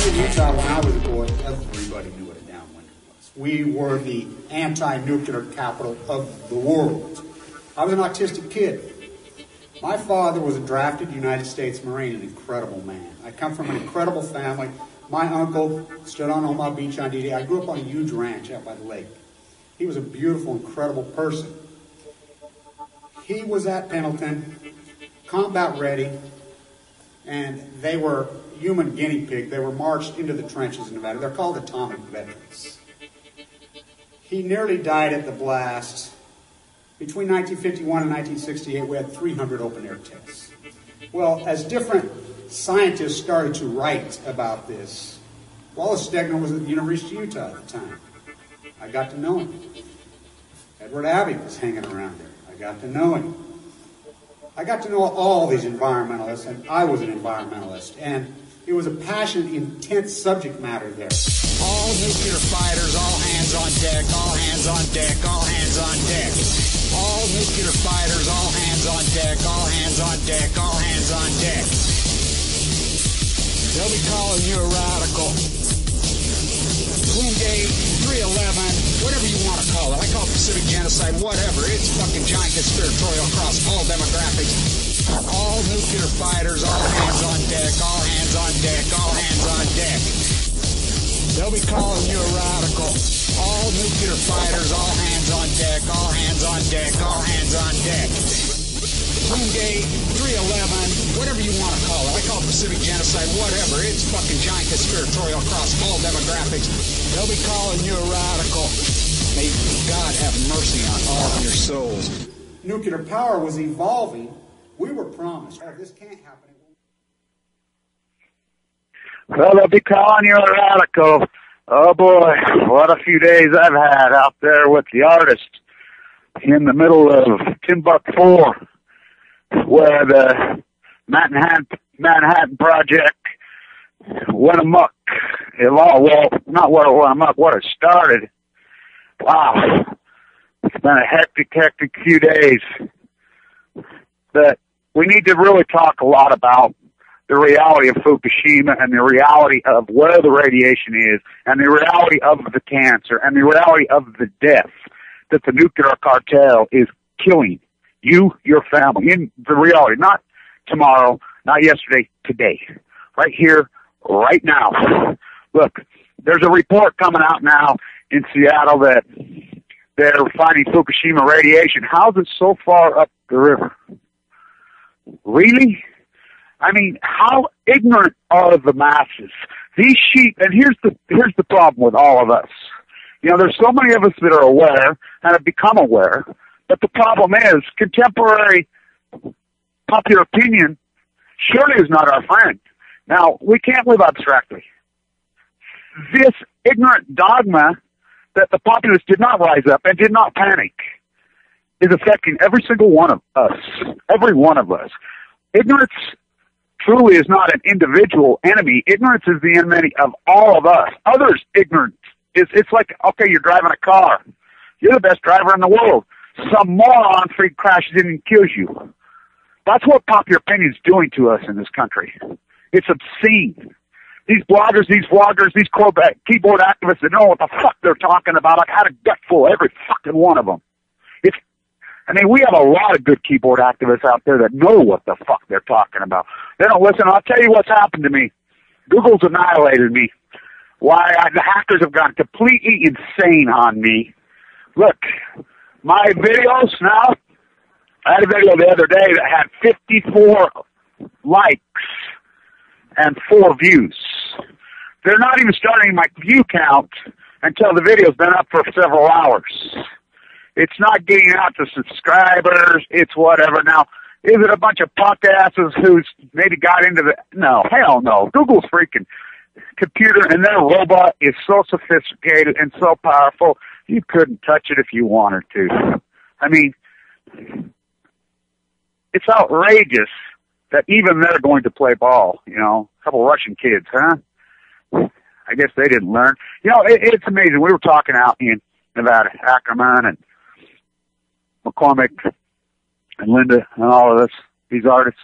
in Utah, when I was a boy, everybody knew what a downwinder was. We were the anti-nuclear capital of the world. I was an autistic kid. My father was a drafted United States Marine, an incredible man. I come from an incredible family. My uncle stood on Omaha Beach on D-Day. I grew up on a huge ranch out by the lake. He was a beautiful, incredible person. He was at Pendleton, combat ready, and they were human guinea pig. They were marched into the trenches in Nevada. They're called atomic veterans. He nearly died at the blast. Between 1951 and 1968, we had 300 open-air tests. Well, as different scientists started to write about this, Wallace Stegner was at the University of Utah at the time. I got to know him. Edward Abbey was hanging around there. I got to know him. I got to know all these environmentalists, and I was an environmentalist, and it was a passionate, intense subject matter there. All nuclear fighters, all hands on deck, all hands on deck, all hands on deck. All nuclear fighters, all hands on deck, all hands on deck, all hands on deck. They'll be calling you a radical. Twingate, 311, whatever you want to call it. I call it Pacific genocide, whatever. It's fucking giant conspiratorial across all demographics. All nuclear fighters, all hands on deck, all hands on deck, all hands on deck. They'll be calling you a radical. All nuclear fighters, all hands on deck, all hands on deck, all hands on deck. Twingate, 311, whatever you want to call it. I call it Pacific genocide, whatever. It's fucking giant conspiratorial across all demographics. They'll be calling you a radical. May God have mercy on all of your souls. Nuclear power was evolving. We were promised, oh, this can't happen. Well, they'll be calling you a radical. Oh boy, what a few days I've had out there with the artist in the middle of Timbuktu, where the Manhattan Project went amok. Well, not where it went amok, where it started. Wow. It's been a hectic few days. But we need to really talk a lot about the reality of Fukushima and the reality of where the radiation is and the reality of the cancer and the reality of the death that the nuclear cartel is killing you, your family, in the reality, not tomorrow, not yesterday, today, right here, right now. Look, there's a report coming out now in Seattle that they're finding Fukushima radiation. How's it so far up the river? Really? I mean, how ignorant are the masses? These sheep, and here's the problem with all of us. You know, there's so many of us that are aware and have become aware, but the problem is contemporary popular opinion surely is not our friend. Now, we can't live abstractly. This ignorant dogma that the populace did not rise up and did not panic is affecting every single one of us, every one of us. Ignorance truly is not an individual enemy. Ignorance is the enemy of all of us. Others' ignorance it's like, okay, you're driving a car. You're the best driver in the world. Some moron freak crashes in and kills you. That's what popular opinion is doing to us in this country. It's obscene. These bloggers, these vloggers, these keyboard activists that know what the fuck they're talking about. I've had a gutful of every fucking one of them. We have a lot of good keyboard activists out there that know what the fuck they're talking about. They don't listen. I'll tell you what's happened to me. Google's annihilated me. The hackers have gone completely insane on me. Look, my videos now, I had a video the other day that had 54 likes and 4 views. They're not even starting my view count until the video's been up for several hours. It's not getting out to subscribers. It's whatever. Now, is it a bunch of punk asses who's maybe got into the... No, hell no. Google's freaking computer and their robot is so sophisticated and so powerful, you couldn't touch it if you wanted to. I mean, it's outrageous that even they're going to play ball, you know. A couple Russian kids, huh? I guess they didn't learn. You know, it's amazing. We were talking out in Nevada, Ackerman and McCormick and Linda and all of these artists.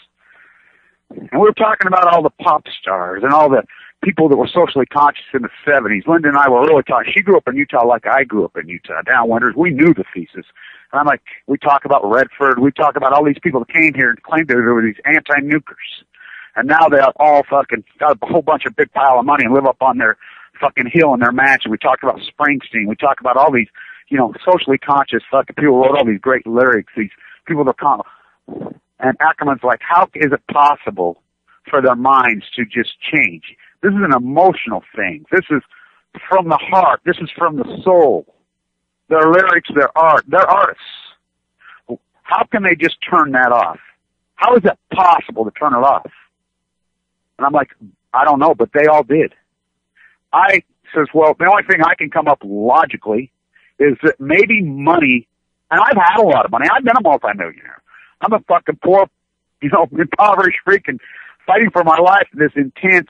And we were talking about all the pop stars and all the people that were socially conscious in the 70s. Linda and I were really talking. She grew up in Utah like I grew up in Utah, downwinders. We knew the thesis. And I'm like, we talk about Redford. We talk about all these people that came here and claimed they were these anti-nukers. And now they all fucking got a whole bunch of big pile of money and live up on their fucking hill in their mansion. We talked about Springsteen. We talked about all these, socially conscious fucking people who wrote all these great lyrics. These people that come. And Ackerman's like, how is it possible for their minds to just change? This is an emotional thing. This is from the heart. This is from the soul. Their lyrics, their art. They're artists. How can they just turn that off? How is it possible to turn it off? And I'm like, I don't know, but they all did. I says, well, the only thing I can come up logically is that maybe money, and I've had a lot of money. I've been a multimillionaire. I'm a fucking poor, impoverished freak and fighting for my life this intense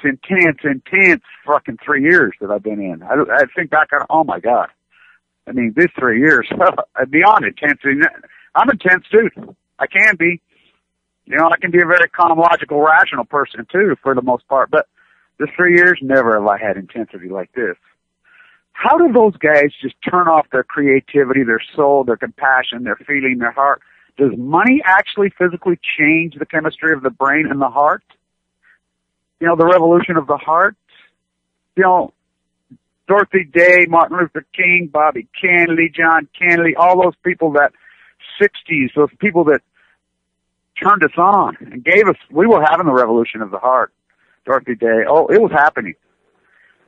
fucking 3 years that I've been in. I think back on, oh my God. I mean, these 3 years, beyond intense. I'm intense too. I can be. I can be a very calm, logical, rational person too, for the most part. But this 3 years, never have I had intensity like this. How do those guys just turn off their creativity, their soul, their compassion, their feeling, their heart? Does money actually physically change the chemistry of the brain and the heart? The revolution of the heart? Dorothy Day, Martin Luther King, Bobby Kennedy, John Kennedy, all those people that 60s, those people that turned us on and gave us, we were having the revolution of the heart. Dorothy Day, it was happening.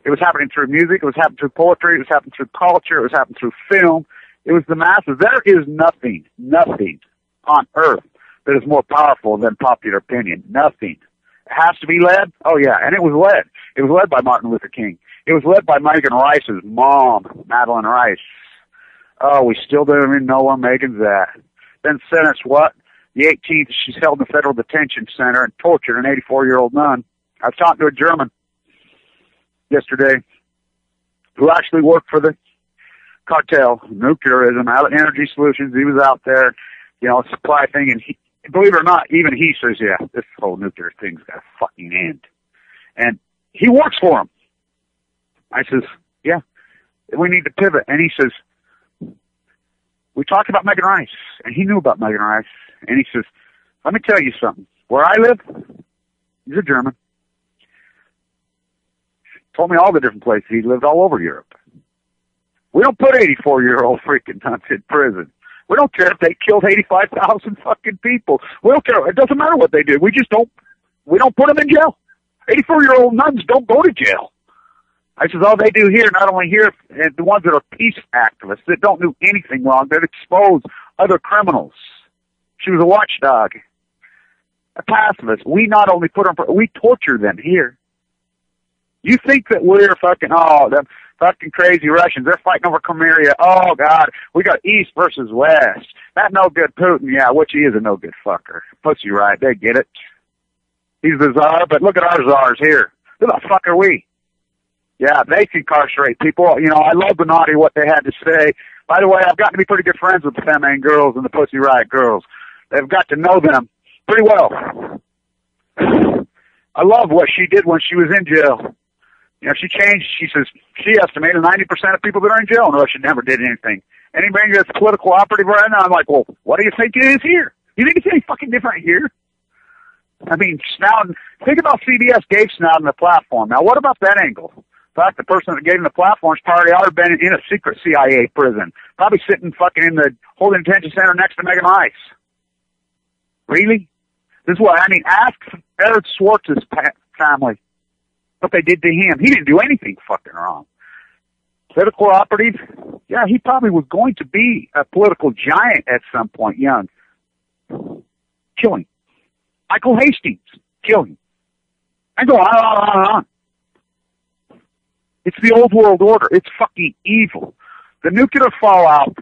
It was happening through music, it was happening through poetry, it was happening through culture, it was happening through film. It was the masses. There is nothing on earth that is more powerful than popular opinion. Nothing. It has to be led? Oh yeah, and it was led. It was led by Martin Luther King. It was led by Megan Rice's mom, Madeline Rice. Oh, we still don't even know where Megan's at. Been sentenced, what? The 18th, she's held in a federal detention center and tortured an 84-year-old nun. I was talking to a German yesterday who actually worked for the cartel, nuclearism, energy solutions. He was out there, supply thing, and believe it or not, even he says, yeah, this whole nuclear thing's got to fucking end. And he works for him. I says, yeah, we need to pivot. And he says, we talked about Megan Rice, and he knew about Megan Rice. And he says, let me tell you something. Where I live, he's a German. Told me all the different places he lived all over Europe. We don't put 84-year-old freaking nuts in prison. We don't care if they killed 85,000 fucking people. We don't care. It doesn't matter what they did. We don't put them in jail. 84-year-old nuns don't go to jail. I says, all they do here, not only here, and the ones that are peace activists that don't do anything wrong, that expose other criminals. She was a watchdog, a pacifist. We not only put them, we torture them here. You think that we're fucking, them fucking crazy Russians, they're fighting over Crimea. Oh, God, we got East versus West. That no good Putin, yeah, which he is a no good fucker. Pussy right, they get it. He's the czar, but look at our czars here. Who the fuck are we? Yeah, they incarcerate people. I love the naughty what they had to say. By the way, I've gotten to be pretty good friends with the feminine girls and the Pussy Riot girls. They've got to know them pretty well. I love what she did when she was in jail. She changed. She says she estimated 90% of people that are in jail in Russia never did anything. Anybody that's political operative right now, I'm like, well, what do you think it is here? You think it's any fucking different here? I mean, Snowden, think about CBS gave Snowden the platform. Now, what about that angle? In fact, the person that gave him the platform's probably ought to have been in a secret CIA prison. Probably sitting fucking in the holding detention center next to Megan Rice. Really? This is what, ask Eric Schwartz's family what they did to him. He didn't do anything fucking wrong. Political operative? Yeah, he probably was going to be a political giant at some point, young. Killing. Michael Hastings. Killing. I go on. It's the old world order. It's fucking evil. The nuclear fallout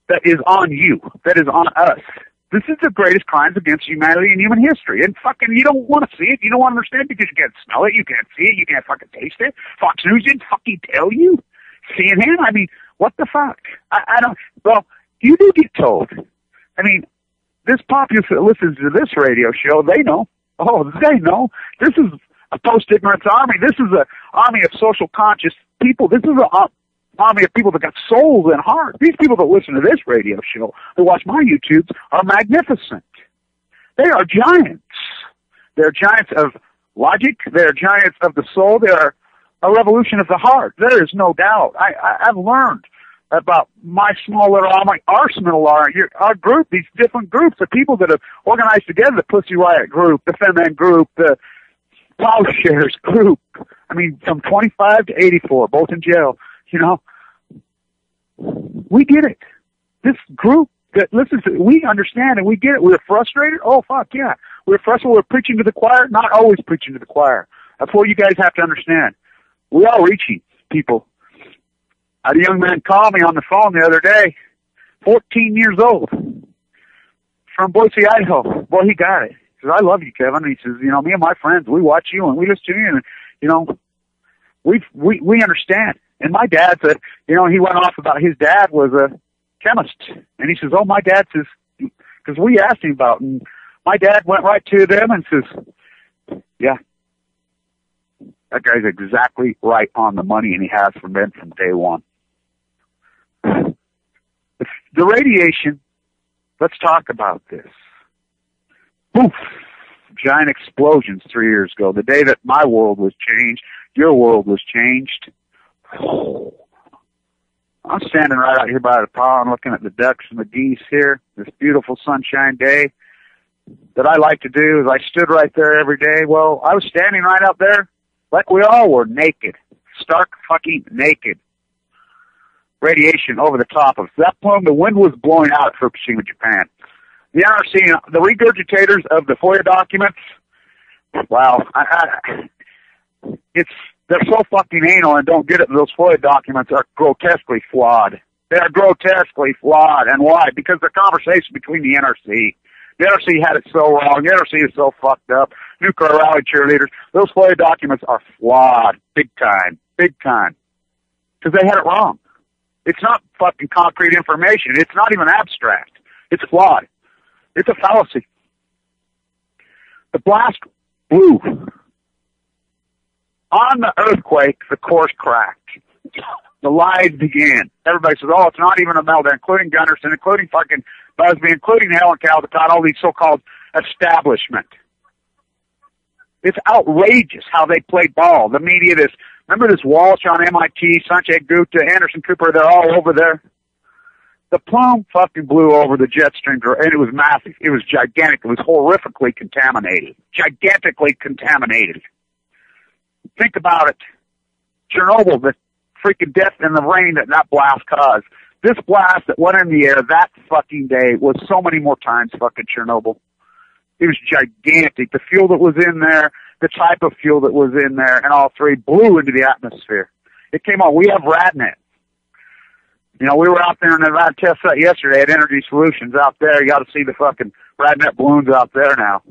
that is on you, that is on us. This is the greatest crimes against humanity in human history. And fucking, you don't want to see it. You don't want to understand it because you can't smell it. You can't see it. You can't fucking taste it. Fox News didn't fucking tell you. CNN, what the fuck? I don't, well, you do get told. This populace that listens to this radio show, they know. Oh, they know. This is a post-ignorance army. This is an army of social conscious people. This is an army of people that got souls and heart. These people that listen to this radio show, that watch my YouTubes, are magnificent. They are giants. They're giants of logic. They're giants of the soul. They're a revolution of the heart. There is no doubt. I've learned about my small little arsenal, our group, these different groups of people that have organized together, the Pussy Riot group, the Femen group, the Plowshares group. I mean, from 25 to 84, both in jail, you know. We get it. This group that listens to, we understand and we get it. We're frustrated. Oh, fuck yeah. We're frustrated. We're preaching to the choir, not always preaching to the choir. That's what you guys have to understand. We are reaching people. I had a young man call me on the phone the other day, 14 years old, from Boise, Idaho. Boy, he got it. He says, I love you, Kevin. And he says, you know, me and my friends, we watch you and we listen to you, and, you know, we understand. And my dad said, you know, he went off about his dad was a chemist. And he says, oh, my dad says, because we asked him about it, and my dad went right to them and says, yeah, that guy's exactly right on the money, and he has been from day one. The radiation, let's talk about this. Poof! Giant explosions 3 years ago. The day that my world was changed, your world was changed. Oh. I'm standing right out here by the pond looking at the ducks and the geese here, this beautiful sunshine day. That I like to do is I stood right there every day. Well, I was standing right out there like we all were, naked. Stark fucking naked. Radiation over the top of that plume. The wind was blowing out at Fukushima, Japan. The NRC, the regurgitators of the FOIA documents, wow, they're so fucking anal and don't get it. Those FOIA documents are grotesquely flawed. They are grotesquely flawed. And why? Because they're conversations between the NRC. The NRC had it so wrong. The NRC is so fucked up. Nuclear rally cheerleaders. Those FOIA documents are flawed. Big time. Big time. Because they had it wrong. It's not fucking concrete information. It's not even abstract. It's flawed. It's a fallacy. The blast blew. On the earthquake, the course cracked. The lies began. Everybody says, oh, it's not even a meltdown, including Gunderson, including fucking Busby, including Helen Caldecott, all these so-called establishment. It's outrageous how they play ball. The media, remember this Walsh on MIT, Sanjay Gupta, Anderson Cooper, they're all over there. The plume fucking blew over the jet stream, and it was massive. It was gigantic. It was horrifically contaminated. Gigantically contaminated. Think about it. Chernobyl, the freaking death and the rain that blast caused. This blast that went in the air that fucking day was so many more times fucking Chernobyl. It was gigantic. The fuel that was in there, the type of fuel that was in there, and all three blew into the atmosphere. It came on. We have RadNet. You know, we were out there in the Nevada test site yesterday at Energy Solutions out there. You got to see the fucking RadNet balloons out there now.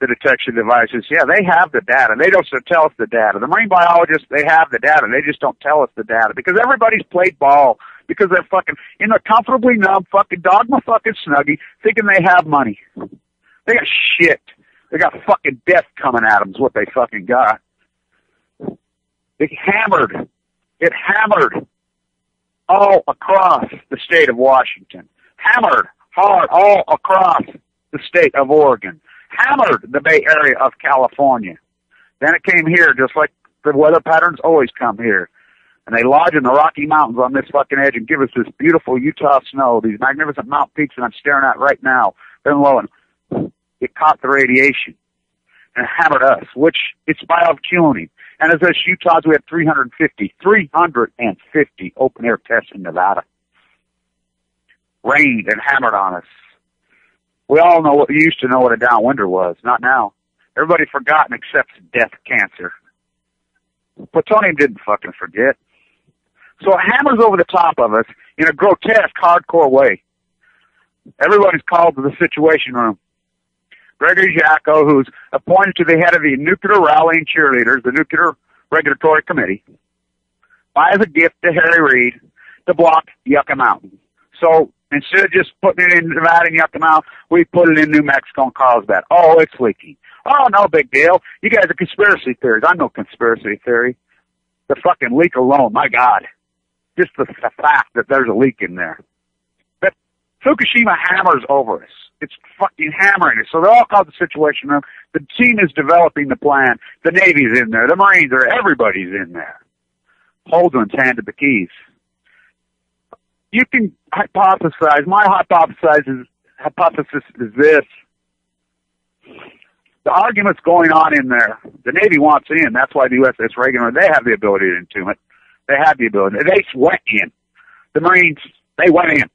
The detection devices. Yeah, they have the data. They don't tell us the data. The marine biologists, they have the data. They just don't tell us the data because everybody's played ball because they're fucking in a comfortably numb fucking dogma fucking snuggie thinking they have money. They got shit. They got fucking death coming at them is what they fucking got. It hammered all across the state of Washington. Hammered hard all across the state of Oregon. Hammered the Bay Area of California. Then it came here, just like the weather patterns always come here. And they lodge in the Rocky Mountains on this fucking edge and give us this beautiful Utah snow, these magnificent mountain peaks that I'm staring at right now. Then low, and it caught the radiation and hammered us, which it's biofueling. And as us Utahs, we had 350 open air tests in Nevada. Rained and hammered on us. We all used to know what a downwinder was, not now. Everybody forgotten except death cancer. Plutonium didn't fucking forget. So it hammers over the top of us in a grotesque, hardcore way. Everybody's called to the Situation Room. Gregory Jacko, who's appointed to the head of the Nuclear Rallying Cheerleaders, the Nuclear Regulatory Committee, buys a gift to Harry Reid to block Yucca Mountain. So instead of just putting it in Nevada and Yucca Mountain, we put it in New Mexico and Carlsbad. Oh, it's leaking. Oh, no big deal. You guys are conspiracy theories. I'm no conspiracy theory. The fucking leak alone, my God. Just the fact that there's a leak in there. But Fukushima hammers over us. It's fucking hammering us. So they're all called the Situation Room. The team is developing the plan. The Navy's in there. The Marines are, everybody's in there. Holdren's handed the keys. You can hypothesize. My hypothesis is this. The argument's going on in there. The Navy wants in. That's why the USS Reagan, they have the ability to entomb it. They have the ability. They went in. The Marines, they went in.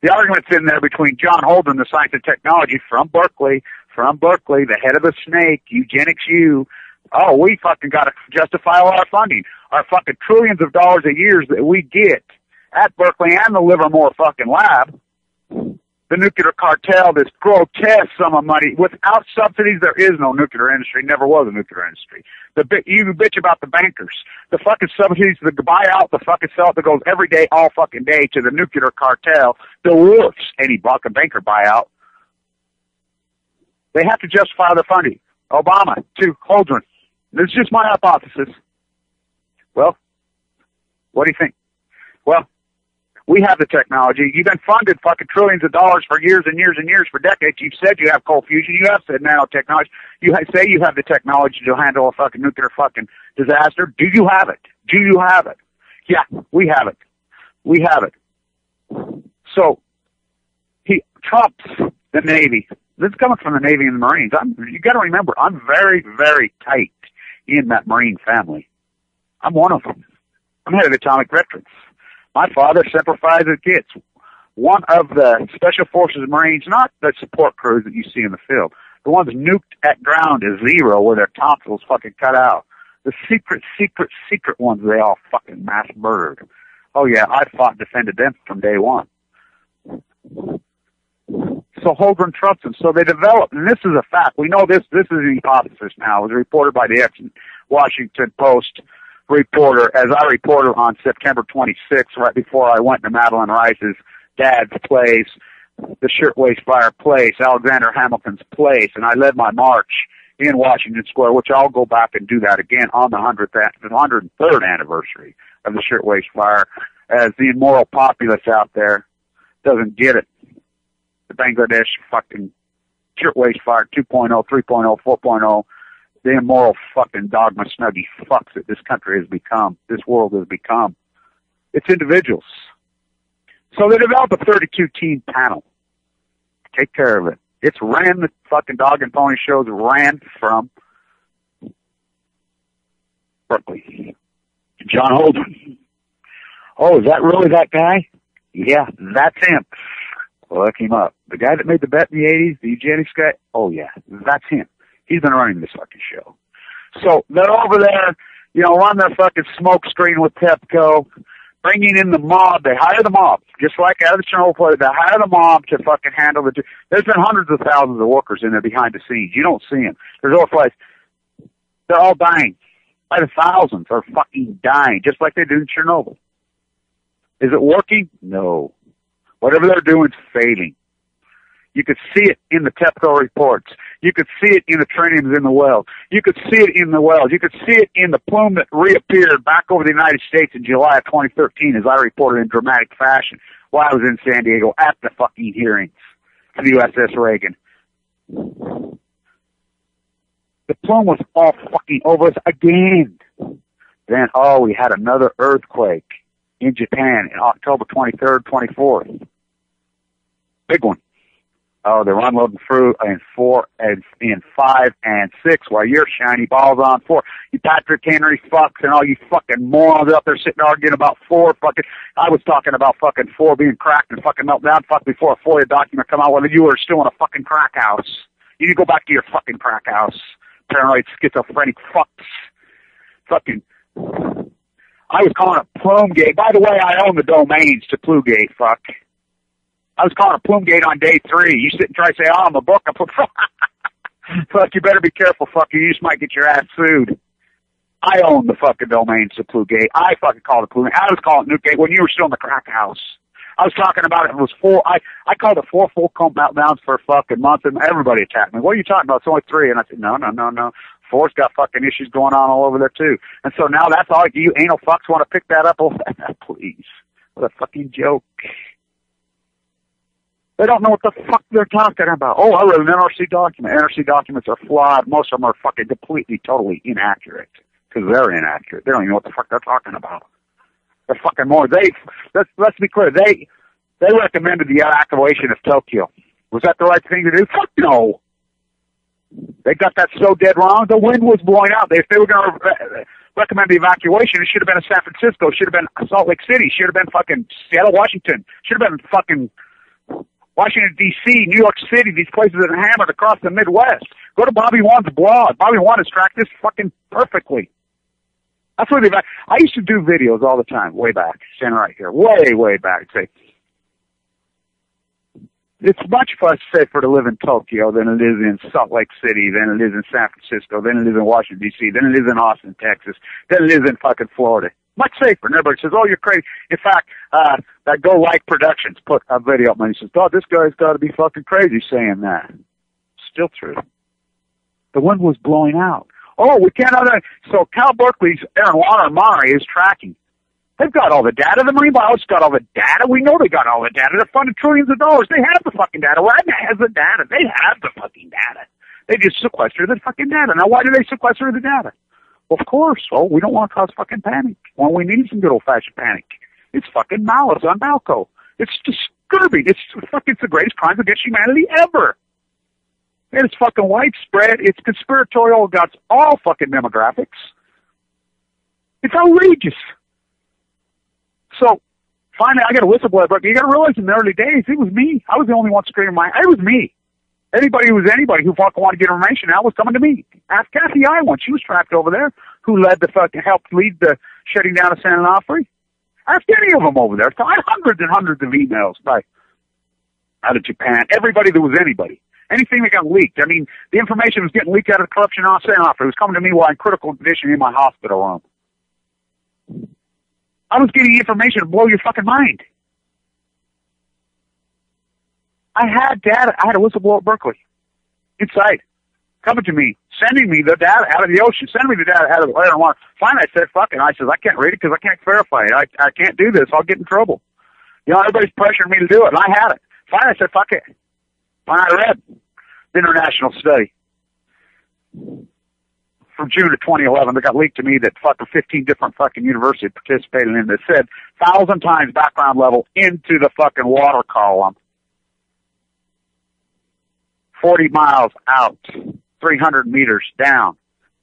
The argument's in there between John Holdren, the science and technology from Berkeley, the head of the snake, eugenics U. Oh, we fucking got to justify all our funding. Our fucking trillions of dollars a year that we get at Berkeley and the Livermore fucking lab. The nuclear cartel, this grotesque sum of money. Without subsidies, there is no nuclear industry. Never was a nuclear industry. You bitch about the bankers. The fucking subsidies, the buyout, the fucking sell that goes every day, all fucking day to the nuclear cartel, dwarfs any banker buyout. They have to justify their funding. Obama to Holdren. This is just my hypothesis. Well, what do you think? Well, we have the technology. You've been funded fucking trillions of dollars for years and years and years, for decades. You've said you have cold fusion. You have said nanotechnology. You say you have the technology to handle a fucking nuclear fucking disaster. Do you have it? Do you have it? Yeah, we have it. We have it. So, he trumps the Navy. This is coming from the Navy and the Marines. You gotta remember, I'm very, very tight in that Marine family. I'm one of them. I'm head of Atomic Veterans. My father, Semper Fi as it gets, one of the Special Forces Marines, not the support crews that you see in the field, the ones nuked at ground to zero where their tonsils fucking cut out. The secret ones they all fucking mass murdered. Oh yeah, I fought and defended them from day one. So Holdren trumps them. So they developed, and this is a fact. We know this is a hypothesis now. It was reported by the ex-Washington Post reporter, as I reported on September 26th, right before I went to Madeline Rice's dad's place, the Shirtwaist Fire place, Alexander Hamilton's place, and I led my march in Washington Square, which I'll go back and do that again on the 103rd anniversary of the Shirtwaist Fire, as the immoral populace out there doesn't get it. The Bangladesh fucking Shirtwaist Fire 2.0, 3.0, 4.0, the immoral fucking dogma snuggie fucks that this country has become, this world has become. It's individuals. So they developed a 32-team panel. Take care of it. It's ran, the fucking dog and pony shows ran from Berkeley. John Holdren. Oh, is that really that guy? Yeah, that's him. Look him up. The guy that made the bet in the 80s, the eugenics guy? Oh yeah, that's him. He's been running this fucking show. So they're over there, on their fucking smoke screen with TEPCO, bringing in the mob. They hire the mob, just like out of the Chernobyl play. They hire the mob to fucking handle the. There's been hundreds of thousands of workers in there behind the scenes. You don't see them. There's all place. They're all dying. By the thousands are fucking dying, just like they do in Chernobyl. Is it working? No. Whatever they're doing is failing. You could see it in the TEPCO reports. You could see it in the triniums in the wells. You could see it in the wells. You could see it in the plume that reappeared back over the United States in July of 2013, as I reported in dramatic fashion while I was in San Diego at the fucking hearings for the USS Reagan. The plume was all fucking over us again. Then, we had another earthquake in Japan in October 23rd, 24th. Big one. Oh, they're unloading fruit in 4 and in 5 and 6 while you're shiny balls on 4. You Patrick Henry fucks and all you fucking morons out there sitting arguing about 4 fucking. I was talking about fucking 4 being cracked and fucking meltdown fuck before a FOIA document come out whether you were still in a fucking crack house. You need to go back to your fucking crack house. Paranoid schizophrenic fucks. Fucking. I was calling it Plumegate. By the way, I own the domains to Plugate, fuck. I was calling it Plumegate on day 3. You sit and try to say, I'm a book. Fuck, you better be careful, fuck. You just might get your ass sued. I own the fucking domains to Plugate. I fucking called it Plugate. I was calling it Newgate when you were still in the crack house. I was talking about it. It was four. I called it 4 full comb meltdowns for a fucking month, and everybody attacked me. What are you talking about? It's only 3. And I said, no. 4's got fucking issues going on all over there too. And so now that's all you anal fucks want to pick that up. Oh, please. What a fucking joke. They don't know what the fuck they're talking about. Oh, I read an NRC document. NRC documents are flawed. Most of them are fucking completely, totally inaccurate. Because they're inaccurate. They don't even know what the fuck they're talking about. They're fucking more. Let's be clear. They recommended the evacuation of Tokyo. Was that the right thing to do? Fuck no. They got that so dead wrong. The wind was blowing out. If they were going to recommend the evacuation, it should have been San Francisco. It should have been Salt Lake City. It should have been fucking Seattle, Washington. It should have been fucking Washington, D.C., New York City, these places that are hammered across the Midwest. Go to Bobby Wan's blog. Bobby Wan has tracked this fucking perfectly. That's where I used to do videos all the time, way back, standing right here, way back. Say, it's much safer to live in Tokyo than it is in Salt Lake City, than it is in San Francisco, than it is in Washington, D.C., than it is in Austin, Texas, than it is in fucking Florida. Much safer. And everybody says, oh, you're crazy. In fact, that Go Like Productions put a video up and he says, oh, this guy's got to be fucking crazy saying that. Still true. The wind was blowing out. Oh, we can't have that. So Cal Berkeley's Aaron Watermari is tracking. They've got all the data. The marine biologists got all the data. We know they got all the data. They're funded trillions of dollars. They have the fucking data. Wagner has the data. They have the fucking data. They just sequester the fucking data. Now, why do they sequester the data? Well, of course. Well, we don't want to cause fucking panic. Well, we need some good old-fashioned panic. It's fucking malice on Balco. It's disturbing. It's the greatest crimes against humanity ever. And it's fucking widespread. It's conspiratorial. It got all fucking demographics. It's outrageous. So, finally, I got a whistleblower, but you got to realize in the early days, it was me. I was the only one screaming it was me. Anybody who fucking wanted to get information now was coming to me. Ask Kathy Iwan. She was trapped over there. Who helped lead the shutting down of San Onofre? Ask any of them over there. So I had hundreds and hundreds of emails out of Japan. Everybody that was anybody. Anything that got leaked. I mean, the information was getting leaked out of the corruption on San Onofre. It was coming to me while in critical condition in my hospital room. I was getting information to blow your fucking mind. I had data. I had a whistleblower at Berkeley. Inside. Coming to me. Sending me the data out of the ocean. Sending me the data out of the air and water. Finally, I said, fuck it. I said, I can't read it because I can't verify it. I can't do this. I'll get in trouble. You know, everybody's pressuring me to do it, and I had it. Finally, I said, fuck it. Finally, I read the international study from June of 2011 that got leaked to me that fucking 15 different fucking universities participated in that said 1,000 times background level into the fucking water column. 40 miles out, 300 meters down.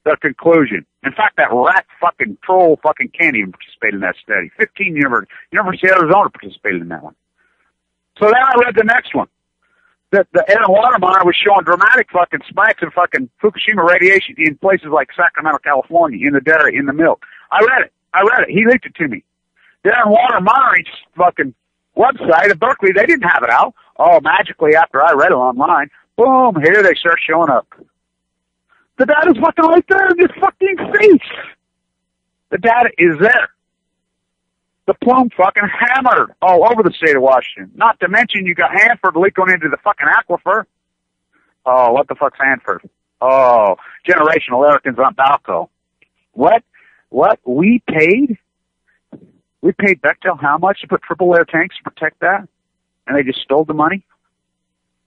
The conclusion. In fact, that rat fucking troll fucking can't even participate in that study. 15 universities. University of Arizona participated in that one. So then I read the next one. That the Aaron Watermeyer was showing dramatic fucking spikes in fucking Fukushima radiation in places like Sacramento, California, in the dairy, in the milk. I read it. He leaked it to me. The Aaron Watermeyer's fucking website at Berkeley, they didn't have it out. Oh, magically, after I read it online, boom, here they start showing up. The data's fucking right there in your fucking face. The data is there. The plume fucking hammered all over the state of Washington. Not to mention you got Hanford leaking into the fucking aquifer. Oh, what the fuck's Hanford? Oh, generational arrogance on Balco. What? We paid Bechtel how much to put triple layer tanks to protect that? And they just stole the money?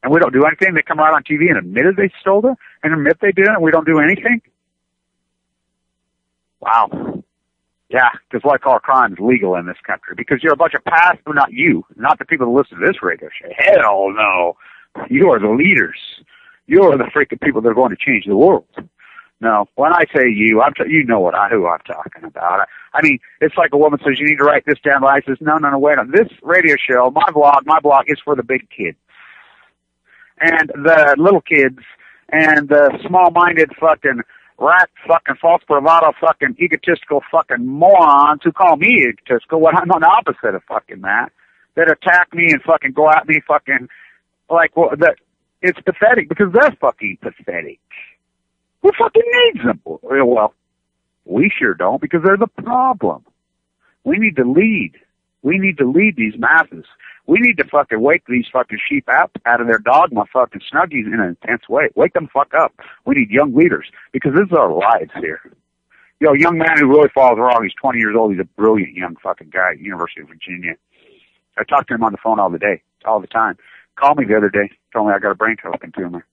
And we don't do anything? They come right on TV and admitted they stole it? And admit they did it and we don't do anything? Wow. Yeah, because white-collar crime is legal in this country. Because you're a bunch of past, but not you. Not the people that listen to this radio show. Hell no. You are the leaders. You are the freaking people that are going to change the world. No, when I say you, you know who I'm talking about. I mean, it's like a woman says, you need to write this down. I says, no, wait on. This radio show, my blog is for the big kids. And the little kids and the small-minded fucking rat fucking false bravado fucking egotistical fucking morons who call me egotistical when I'm on the opposite of fucking that attack me and fucking go at me fucking like, well, it's pathetic because they're fucking pathetic. Who fucking needs them? Well, we sure don't because they're the problem. We need to lead. We need to lead these masses. We need to fucking wake these fucking sheep out of their dogma fucking snuggies in an intense way. Wake them fuck up. We need young leaders because this is our lives here. You know, a young man who really follows wrong, he's 20 years old. He's a brilliant young fucking guy at University of Virginia. I talk to him on the phone all the time. Called me the other day, told me I got a brain fucking tumor.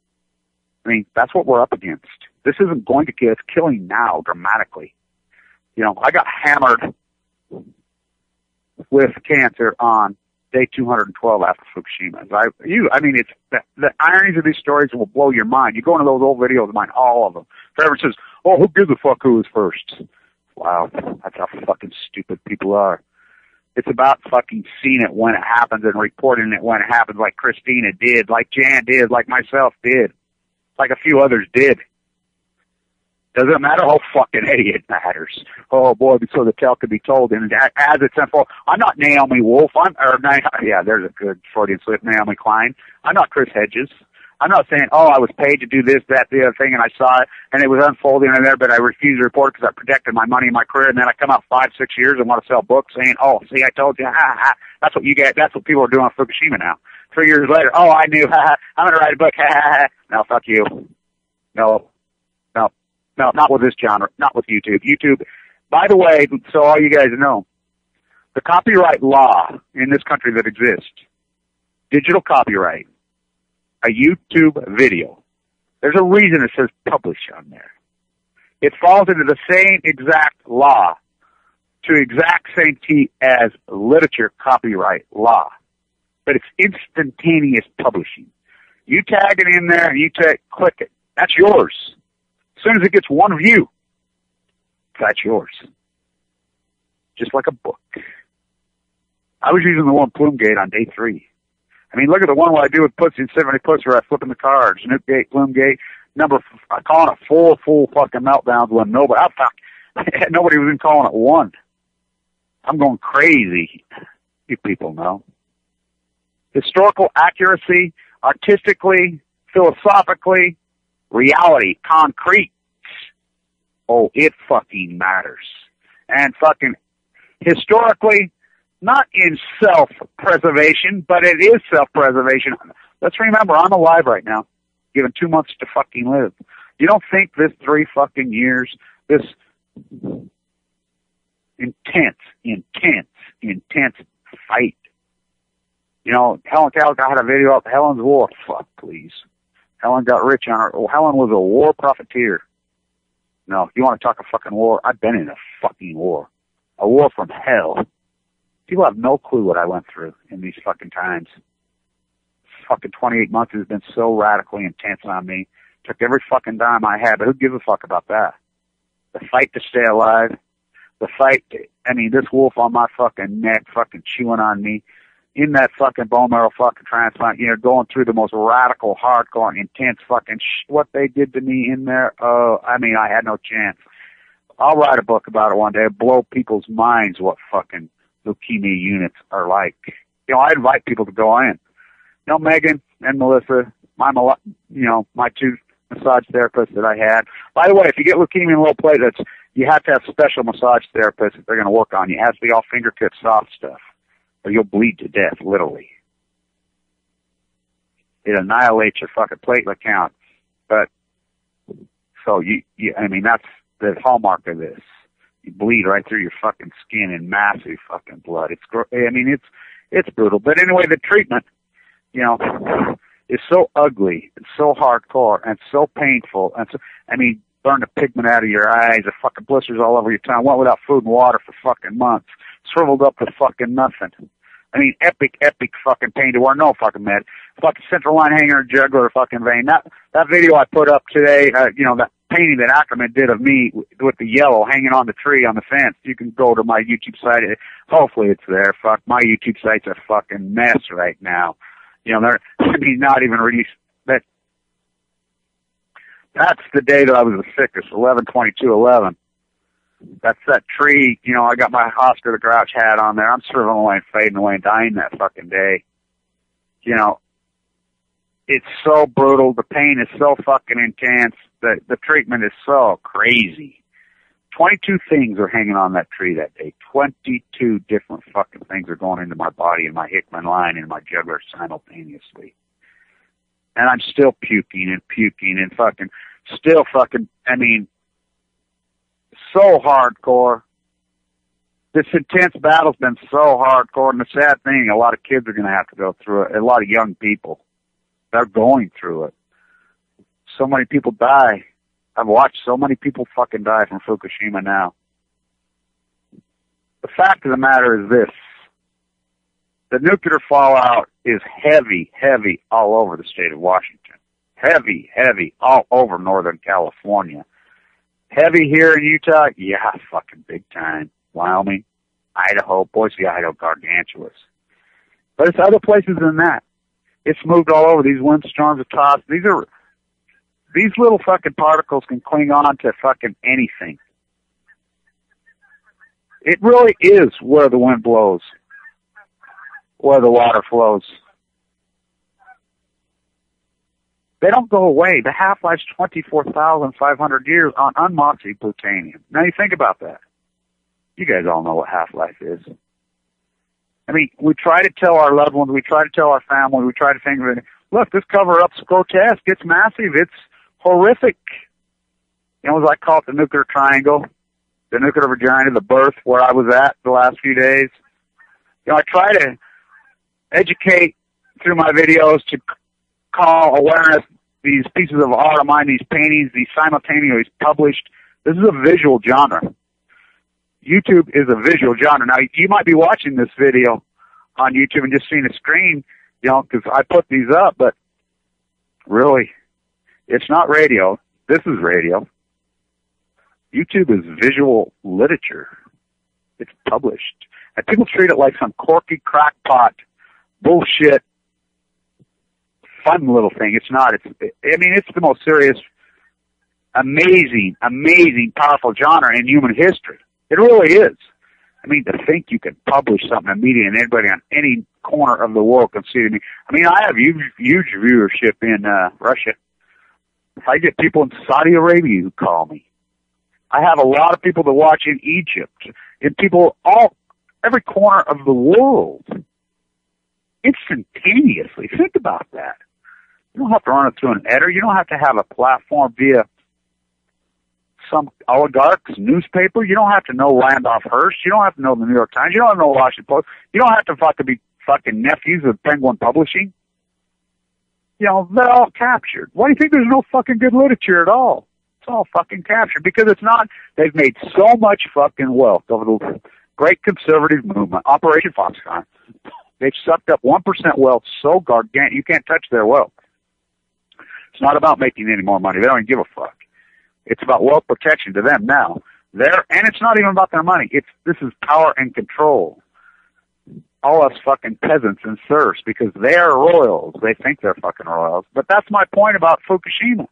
I mean, that's what we're up against. This isn't going to kill. It's killing now dramatically. You know, I got hammered with cancer on day 212 after Fukushima. I mean, it's the ironies of these stories will blow your mind. You go into those old videos of mine, all of them. Trevor says, "Oh, who gives a fuck who was first?" Wow, that's how fucking stupid people are. It's about fucking seeing it when it happens and reporting it when it happens, like Christina did, like Jan did, like myself did, like a few others did. Doesn't matter how fucking idiot matters. Oh boy, so the tale could be told. And as it's unfolded, I'm not Naomi Wolf. There's a good Freudian slip, Naomi Klein. I'm not Chris Hedges. I'm not saying, oh, I was paid to do this, that, the other thing, and I saw it, and it was unfolding in there, but I refused to report because I protected my money and my career, and then I come out 5-6 years and want to sell books saying, oh, see, I told you, ha, ha, ha. That's what you get. That's what people are doing on Fukushima now. 3 years later, oh, I knew, ha, ha, I'm going to write a book, ha, ha, ha. No, fuck you. No, not with this genre, not with YouTube. YouTube, by the way, so all you guys know, the copyright law in this country that exists, digital copyright, a YouTube video, there's a reason it says publish on there. It falls into the same exact law, to exact same T as literature copyright law, but it's instantaneous publishing. You tag it in there and you click it. That's yours. As soon as it gets one view, that's yours. Just like a book. I was using the one Plumegate on day 3. I mean, look at the one where I do with Pussy and 70 Pussy where I flip in the cards. Snoopgate, Plumegate, I'm calling it 4 full fucking meltdowns when nobody was even calling it 1. I'm going crazy. You people know. Historical accuracy, artistically, philosophically, reality, concrete. Oh, it fucking matters. And fucking historically, not in self-preservation, but it is self-preservation. Let's remember, I'm alive right now, given 2 months to fucking live. You don't think this 3 fucking years, this intense fight. You know, Helen Calico had a video up, Helen's War. Fuck, please. Helen got rich on her. Oh, Helen was a war profiteer. No, you want to talk a fucking war? I've been in a fucking war. A war from hell. People have no clue what I went through in these fucking times. Fucking 28 months has been so radically intense on me. Took every fucking dime I had, but who gives a fuck about that? The fight to stay alive. The fight, this wolf on my fucking neck fucking chewing on me. In that fucking bone marrow fucking transplant, going through the most radical, hardcore, intense fucking what they did to me in there. I had no chance. I'll write a book about it one day, blow people's minds what fucking leukemia units are like. I invite people to go in. Megan and Melissa, my 2 massage therapists that I had. By the way, if you get leukemia in low platelets, you have to have special massage therapists if they're going to work on you. It has to be all fingertip soft stuff, or you'll bleed to death, literally. It annihilates your fucking platelet count. But, so that's the hallmark of this. You bleed right through your fucking skin in massive fucking blood. It's brutal. But anyway, the treatment, is so ugly and so hardcore and so painful and so, burn the pigment out of your eyes, the fucking blisters all over your tongue, went without food and water for fucking months, shriveled up to fucking nothing. Epic fucking pain to wear no fucking med. Fucking central line hanger, jugular fucking vein. That video I put up today, that painting that Ackerman did of me with the yellow hanging on the tree on the fence. You can go to my YouTube site. Hopefully it's there. Fuck, my YouTube site's a fucking mess right now. They're not even released. That's the day that I was the sickest, 11/22/11. That's that tree, I got my Oscar the Grouch hat on there. I'm shriveling away and fading away and dying that fucking day. It's so brutal. The pain is so fucking intense. The treatment is so crazy. 22 things are hanging on that tree that day. 22 different fucking things are going into my body and my Hickman line and my jugular simultaneously. And I'm still puking and fucking, still fucking, I mean, so hardcore. This intense battle's been so hardcore, and the sad thing, a lot of kids are going to have to go through it. A lot of young people, they're going through it. So many people die. I've watched so many people fucking die from Fukushima now. The fact of the matter is this. The nuclear fallout is heavy, heavy all over the state of Washington. Heavy, heavy all over Northern California. Heavy here in Utah? Yeah, fucking big time. Wyoming, Idaho, Boise, Idaho, gargantuous. But it's other places than that. It's moved all over. These windstorms are tossed. These little fucking particles can cling on to fucking anything. It really is where the wind blows, where the water flows. They don't go away. The half-life's 24,500 years on unmoxie plutonium. Now you think about that. You guys all know what half-life is. I mean, we try to tell our loved ones, we try to tell our family, we try to think of it. Look, this cover-up's grotesque. It's massive. It's horrific. You know, as I call it, the nuclear triangle, the nuclear vagina, the birth where I was at the last few days. You know, I try to educate through my videos to call awareness these pieces of art of mine, these paintings, these simultaneously published. This is a visual genre. YouTube is a visual genre. Now, you might be watching this video on YouTube and just seeing a screen, you know, because I put these up, but really, it's not radio. This is radio. YouTube is visual literature. It's published. And people treat it like some quirky crackpot bullshit fun little thing. It's not. It's the most serious, amazing, powerful genre in human history. It really is. I mean, to think you can publish something in media and anybody on any corner of the world can see me. I mean, I have huge viewership in Russia. I get people in Saudi Arabia who call me. I have a lot of people that watch in Egypt, and people every corner of the world, instantaneously. Think about that. You don't have to run it through an editor. You don't have to have a platform via some oligarch's newspaper. You don't have to know Randolph Hearst. You don't have to know the New York Times. You don't have to know Washington Post. You don't have to be fucking nephews of Penguin Publishing. You know, they're all captured. Why do you think there's no fucking good literature at all? It's all fucking captured because it's not. They've made so much fucking wealth over the great conservative movement, Operation Foxconn. They've sucked up 1% wealth so gargantuan, you can't touch their wealth. It's not about making any more money. They don't even give a fuck. It's about wealth protection to them now. And it's not even about their money. This is power and control. All us fucking peasants and serfs, because they're royals. They think they're fucking royals. But that's my point about Fukushima.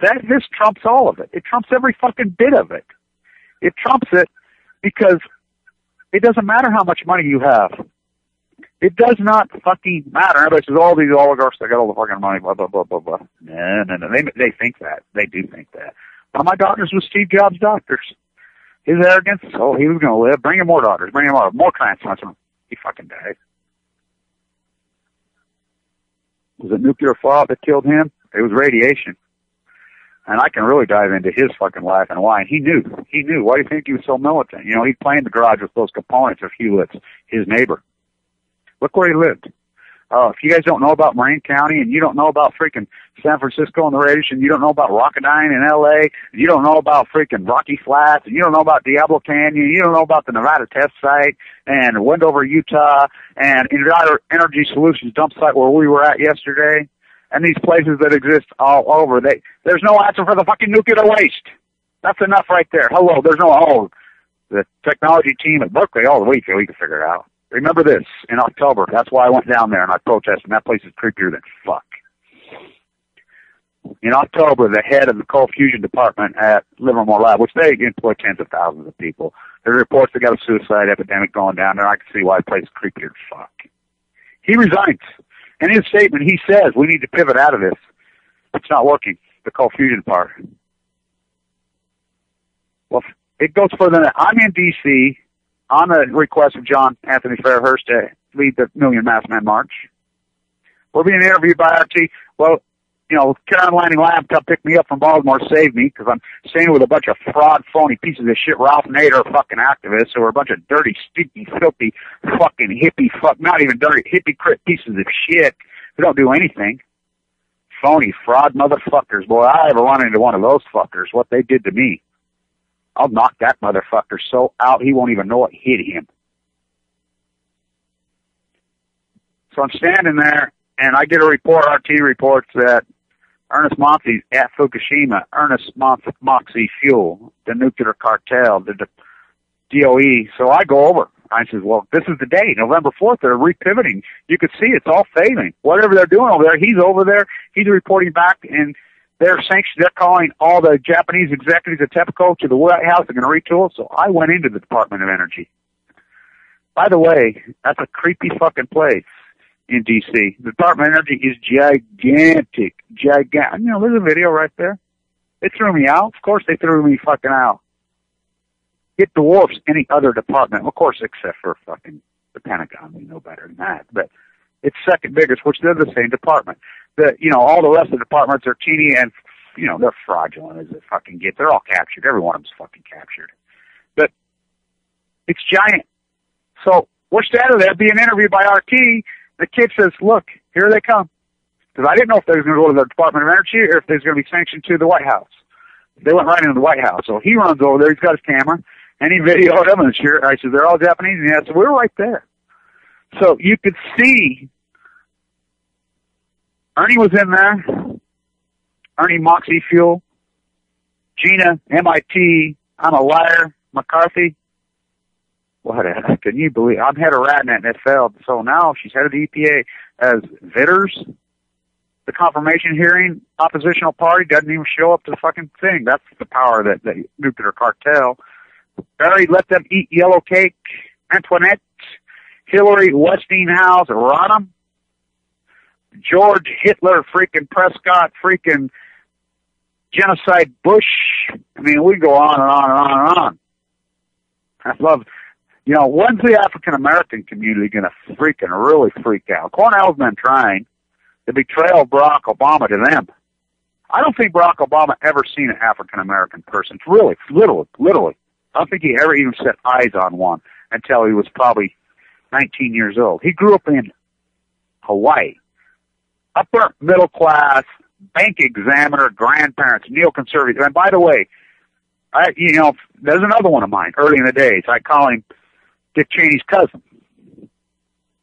This trumps all of it. It trumps every fucking bit of it. It trumps it because it doesn't matter how much money you have. It does not fucking matter. Everybody says, all these oligarchs, they got all the fucking money, blah, blah, blah, blah, blah. No. They think that. They do think that. But my doctors were Steve Jobs' doctors. His arrogance, he was going to live. Bring him more daughters. Bring him more transplants. He fucking died. Was it nuclear fallout that killed him? It was radiation. And I can really dive into his fucking life and why. And he knew. Why do you think he was so militant? You know, he'd play in the garage with those components of Hewlett's, his neighbor. Look where he lived. If you guys don't know about Marin County, and you don't know about freaking San Francisco and the radiation, you don't know about Rocketdyne in L.A., you don't know about freaking Rocky Flats, and you don't know about Diablo Canyon, you don't know about the Nevada test site, and Wendover, Utah, and Energy Solutions dump site where we were at yesterday, and these places that exist all over. There's no answer for the fucking nuclear waste. That's enough right there. Hello, there's no, the technology team at Berkeley, we can figure it out. Remember this, in October, that's why I went down there and I protested, and that place is creepier than fuck. In October, the head of the cold fusion department at Livermore Lab, which they employ tens of thousands of people, there are reports they got a suicide epidemic going down there. I can see why the place is creepier than fuck. He resigns. In his statement, he says, we need to pivot out of this. It's not working, the cold fusion part. Well, it goes further than that. I'm in D.C. on the request of John Anthony Fairhurst to lead the Million Masked Man March. We're being interviewed by RT. Well, Carolina Landing Lab come pick me up from Baltimore, save me, because I'm staying with a bunch of fraud, phony pieces of shit, Ralph Nader fucking activists, who are a bunch of dirty, stinky, filthy, fucking not even dirty, hypocrite pieces of shit who don't do anything. Phony, fraud motherfuckers. Boy, I ever run into one of those fuckers, what they did to me. I'll knock that motherfucker so out he won't even know it hit him. So I'm standing there, and I get a report, RT reports that Ernest Moxie's at Fukushima. Ernest Moxie Fuel, the nuclear cartel, the DOE. So I go over. I says, well, this is the day, November 4th. They're repivoting. You could see it's all failing. Whatever they're doing over there, he's over there. He's reporting back, and they're calling all the Japanese executives at TEPCO to the White House. They're going to retool. So I went into the Department of Energy. By the way, that's a creepy fucking place in D.C. The Department of Energy is gigantic. There's a video right there. It threw me out. Of course they threw me fucking out. It dwarfs any other department, of course, except for fucking the Pentagon. We know better than that. But it's second biggest, which they're the same department. All the rest of the departments are teeny and, they're fraudulent as it fucking gets. They're all captured. Every one of them's fucking captured. But it's giant. So we're standing there being interviewed by RT. The kid says, look, here they come. Because I didn't know if they was going to go to the Department of Energy or if they was going to be sanctioned to the White House. They went right into the White House. So he runs over there. He's got his camera. And he videoed them. And I said, they're all Japanese. And he said, we're right there. So you could see Ernie was in there. Ernie Moxie Fuel. Gina, MIT. I'm a liar. McCarthy. What can you believe? I'm head of RadNet and it failed. So now she's head of the EPA as Vitters. The confirmation hearing, oppositional party doesn't even show up to the fucking thing. That's the power that the nuclear cartel. Barry let them eat yellow cake. Antoinette, Hillary, Westinghouse, Rodham, George Hitler, freaking Prescott, freaking genocide Bush. I mean, we go on and on and on and on. I love, when's the African American community going to freaking really freak out? Cornell's been trying. The betrayal of Barack Obama to them. I don't think Barack Obama ever seen an African American person. Really, literally. I don't think he ever even set eyes on one until he was probably 19 years old. He grew up in Hawaii. Upper middle class, bank examiner, grandparents, neoconservative. And by the way, there's another one of mine early in the days. I call him Dick Cheney's cousin.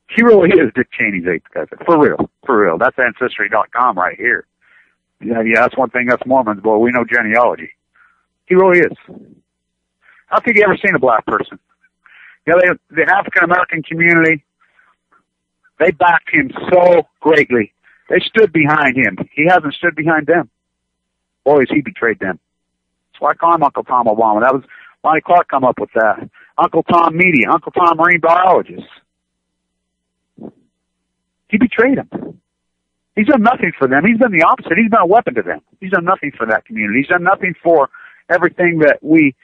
He really is Dick Cheney's eighth cousin. For real. That's Ancestry.com right here. Yeah, that's one thing us Mormons, boy, we know genealogy. He really is. I don't think you ever seen a black person. The African American community, they backed him so greatly. They stood behind him. He hasn't stood behind them. Boy, has he betrayed them. That's why I call him Uncle Tom Obama. That was Lonnie Clark come up with that. Uncle Tom Media, Uncle Tom Marine Biologist. He betrayed them. He's done nothing for them. He's done the opposite. He's been a weapon to them. He's done nothing for that community. He's done nothing for everything that we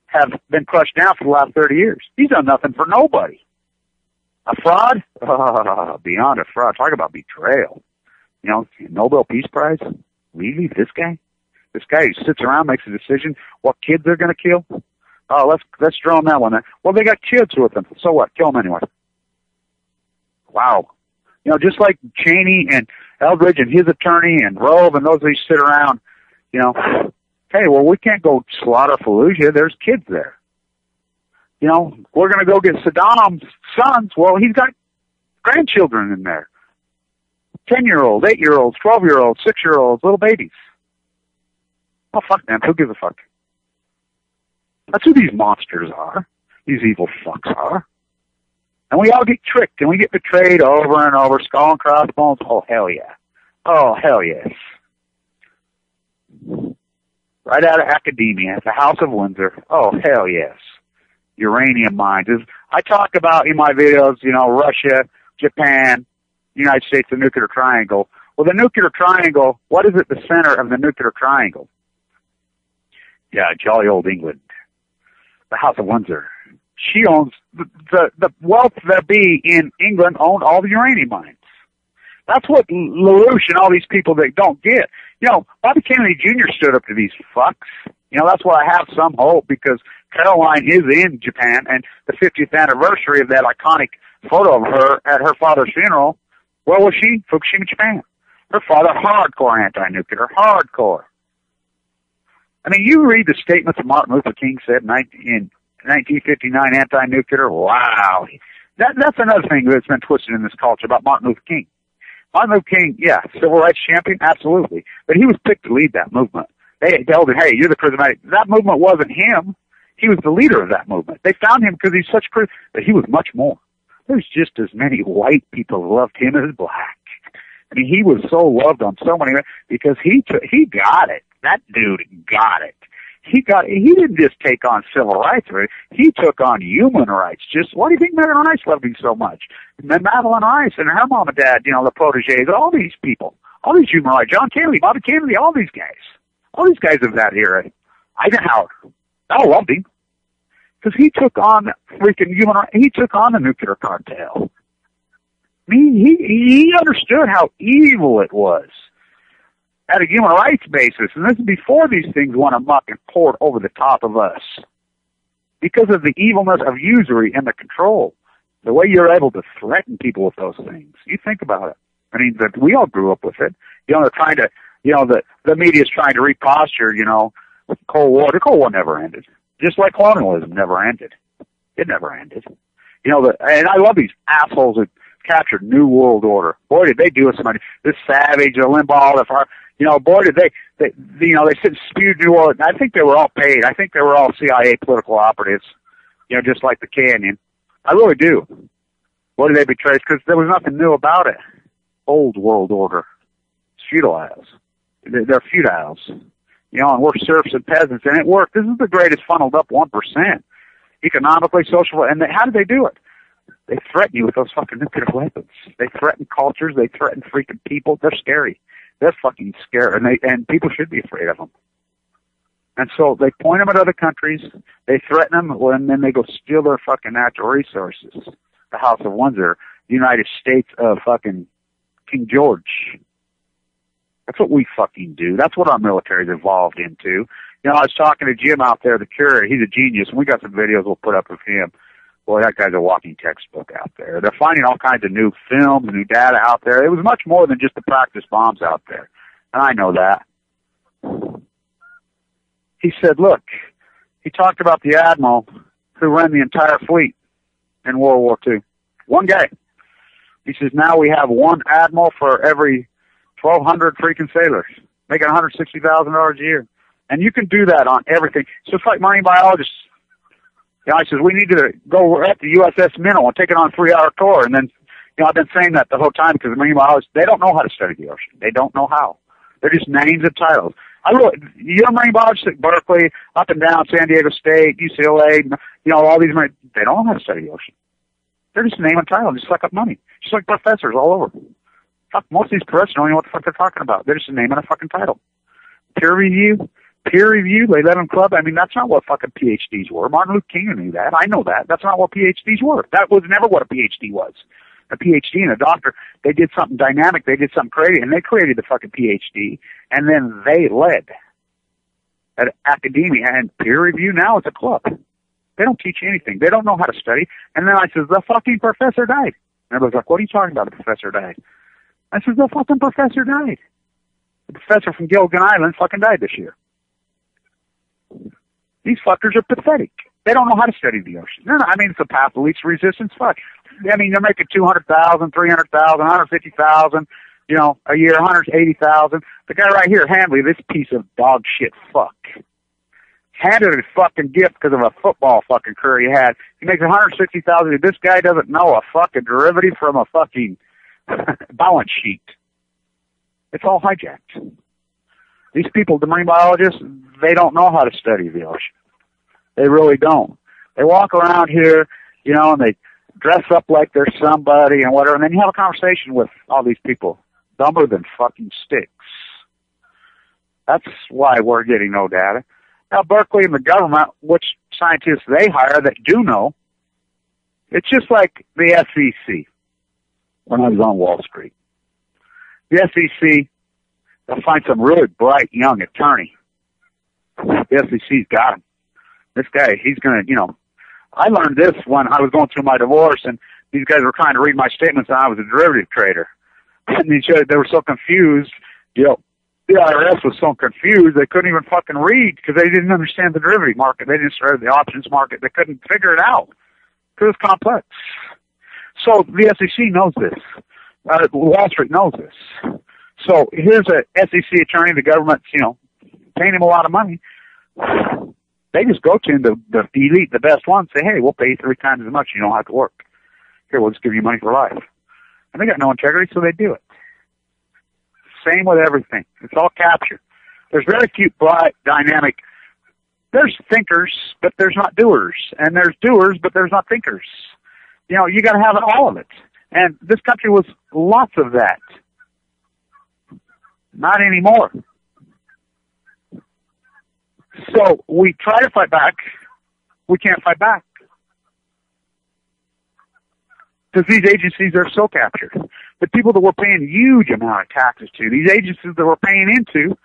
have been crushed down for the last 30 years. He's done nothing for nobody. A fraud? Beyond a fraud. Talk about betrayal. Nobel Peace Prize? Really? This guy? This guy who sits around, makes a decision what kids they're going to kill? Oh, let's draw on that one. Well, they got kids with them. So what? Kill them anyway. Wow. Just like Cheney and Eldridge and his attorney and Rove and those who sit around, hey, well, we can't go slaughter Fallujah. There's kids there. We're going to go get Saddam's sons. Well, he's got grandchildren in there. 10-year-olds, 8-year-olds, 12-year-olds, 6-year-olds, little babies. Oh, fuck them. Who gives a fuck? That's who these monsters are. These evil fucks are. And we all get tricked and we get betrayed over and over, skull and crossbones. Oh, hell yeah. Oh, hell yes. Right out of academia, at the House of Windsor. Oh, hell yes. Uranium mines. I talk about in my videos, Russia, Japan, United States, the nuclear triangle. Well, the nuclear triangle, what is at the center of the nuclear triangle? Yeah, jolly old England. the House of Windsor. She owns the wealth that be in England owned all the uranium mines. That's what LaRouche and all these people that don't get. You know, Bobby Kennedy Jr. stood up to these fucks. You know, that's why I have some hope, because Caroline is in Japan, and the 50th anniversary of that iconic photo of her at her father's funeral, where was she? Fukushima, Japan. Her father, hardcore anti-nuclear, hardcore. I mean, you read the statements that Martin Luther King said in 1959, anti-nuclear. Wow. That's another thing that's been twisted in this culture about Martin Luther King. Martin Luther King, yeah, civil rights champion, absolutely. But he was picked to lead that movement. They told him, hey, you're the charismatic. That movement wasn't him. He was the leader of that movement. They found him because he's such but he was much more. There's just as many white people who loved him as black. I mean, he was so loved on so many, because he got it. That dude got it. He didn't just take on civil rights, he took on human rights. Just, why do you think Madeline Rice loved him so much? Madeline Rice and her mom and dad, you know, the proteges, all these people, all these human rights, John Kennedy, Bobby Kennedy, all these guys of that era, Eisenhower, they all loved him. Because he took on freaking human rights, he took on the nuclear cartel. I mean, he understood how evil it was at a human rights basis, and this is before these things went amok and poured over the top of us. Because of the evilness of usury and the control, the way you're able to threaten people with those things. You think about it. I mean, we all grew up with it. You know, they're trying to, you know, the media's trying to reposture, you know, with the Cold War. The Cold War never ended. Just like colonialism never ended. It never ended. You know, and I love these assholes that captured New World Order. Boy, did they do us somebody. This Savage, Limbaugh, you know, boy, did they you know, they sit and spewed New Orleans. I think they were all paid. I think they were all CIA political operatives, you know, just like the Canyon. I really do. What did they betray? Because there was nothing new about it. Old world order. It's feudals. They're feudals. You know, and we're serfs and peasants, and it worked. This is the greatest funneled up 1%. Economically, social, and how did they do it? They threaten you with those fucking nuclear weapons. They threaten cultures. They threaten freaking people. They're scary. They're fucking scary, and people should be afraid of them. And so they point them at other countries. They threaten them, and then they go steal their fucking natural resources. The House of Windsor, United States of fucking King George. That's what we fucking do. That's what our military's evolved into. You know, I was talking to Jim out there, the curator. He's a genius, and we got some videos we'll put up of him. Boy, that guy's a walking textbook out there. They're finding all kinds of new films, new data out there. It was much more than just the practice bombs out there. And I know that. He said, look, he talked about the admiral who ran the entire fleet in World War II. One guy. He says, now we have one admiral for every 1,200 freaking sailors, making $160,000 a year. And you can do that on everything. It's just like marine biologists. You know, I says, we need to go at the USS Minnow and take it on a 3-hour tour. And then, you know, I've been saying that the whole time because the marine biologists, they don't know how to study the ocean. They don't know how. They're just names and titles. You're a marine biologist at Berkeley, up and down, San Diego State, UCLA, you know, all these marine, they don't know how to study the ocean. They're just name and title, just suck up money. Just like professors all over. Fuck, most of these professors don't even know what the fuck they're talking about. They're just a name and a fucking title. Peer review, they let them club. I mean, that's not what fucking PhDs were. Martin Luther King knew that. I know that. That's not what PhDs were. That was never what a PhD was. A PhD and a doctor, they did something dynamic, they did something creative, and they created the fucking PhD, and then they led at academia, and peer review now is a club. They don't teach you anything. They don't know how to study. And then I says, the fucking professor died. And everybody's like, what are you talking about? The professor died. I says, the fucking professor died. The professor from Gilligan Island fucking died this year. These fuckers are pathetic. They don't know how to study the ocean. No, I mean, it's a path of least resistance. Fuck. I mean, they're making 200,000, 300,000, 150,000, you know, a year, 180,000. The guy right here, Handley, this piece of dog shit fuck, handed a fucking gift because of a football fucking career he had. He makes 160,000. This guy doesn't know a fucking derivative from a fucking balance sheet. It's all hijacked. These people, the marine biologists, they don't know how to study the ocean. They really don't. They walk around here, you know, and they dress up like they're somebody and whatever, and then you have a conversation with all these people, dumber than fucking sticks. That's why we're getting no data. Now, Berkeley and the government, which scientists they hire that do know. It's just like the SEC when I was on Wall Street. The SEC, they'll find some really bright young attorney. The SEC's got him. This guy, he's going to, I learned this when I was going through my divorce, and these guys were trying to read my statements, and I was a derivative trader. And they were so confused, the IRS was so confused, they couldn't even fucking read because they didn't understand the derivative market. They didn't understand the options market. They couldn't figure it out because it's complex. So the SEC knows this. Wall Street knows this. So here's a SEC attorney, the government's, paying him a lot of money. They just go to the elite, the best ones, say, hey, we'll pay you 3 times as much. You don't have to work. Here, we'll just give you money for life. And they got no integrity, so they do it. Same with everything. It's all captured. There's very few bright, dynamic. There's thinkers, but there's not doers. And there's doers, but there's not thinkers. You got to have all of it. And this country was lots of that. Not anymore. So we try to fight back. We can't fight back. Because these agencies are so captured. The people that we're paying huge amount of taxes to, these agencies that we're paying into,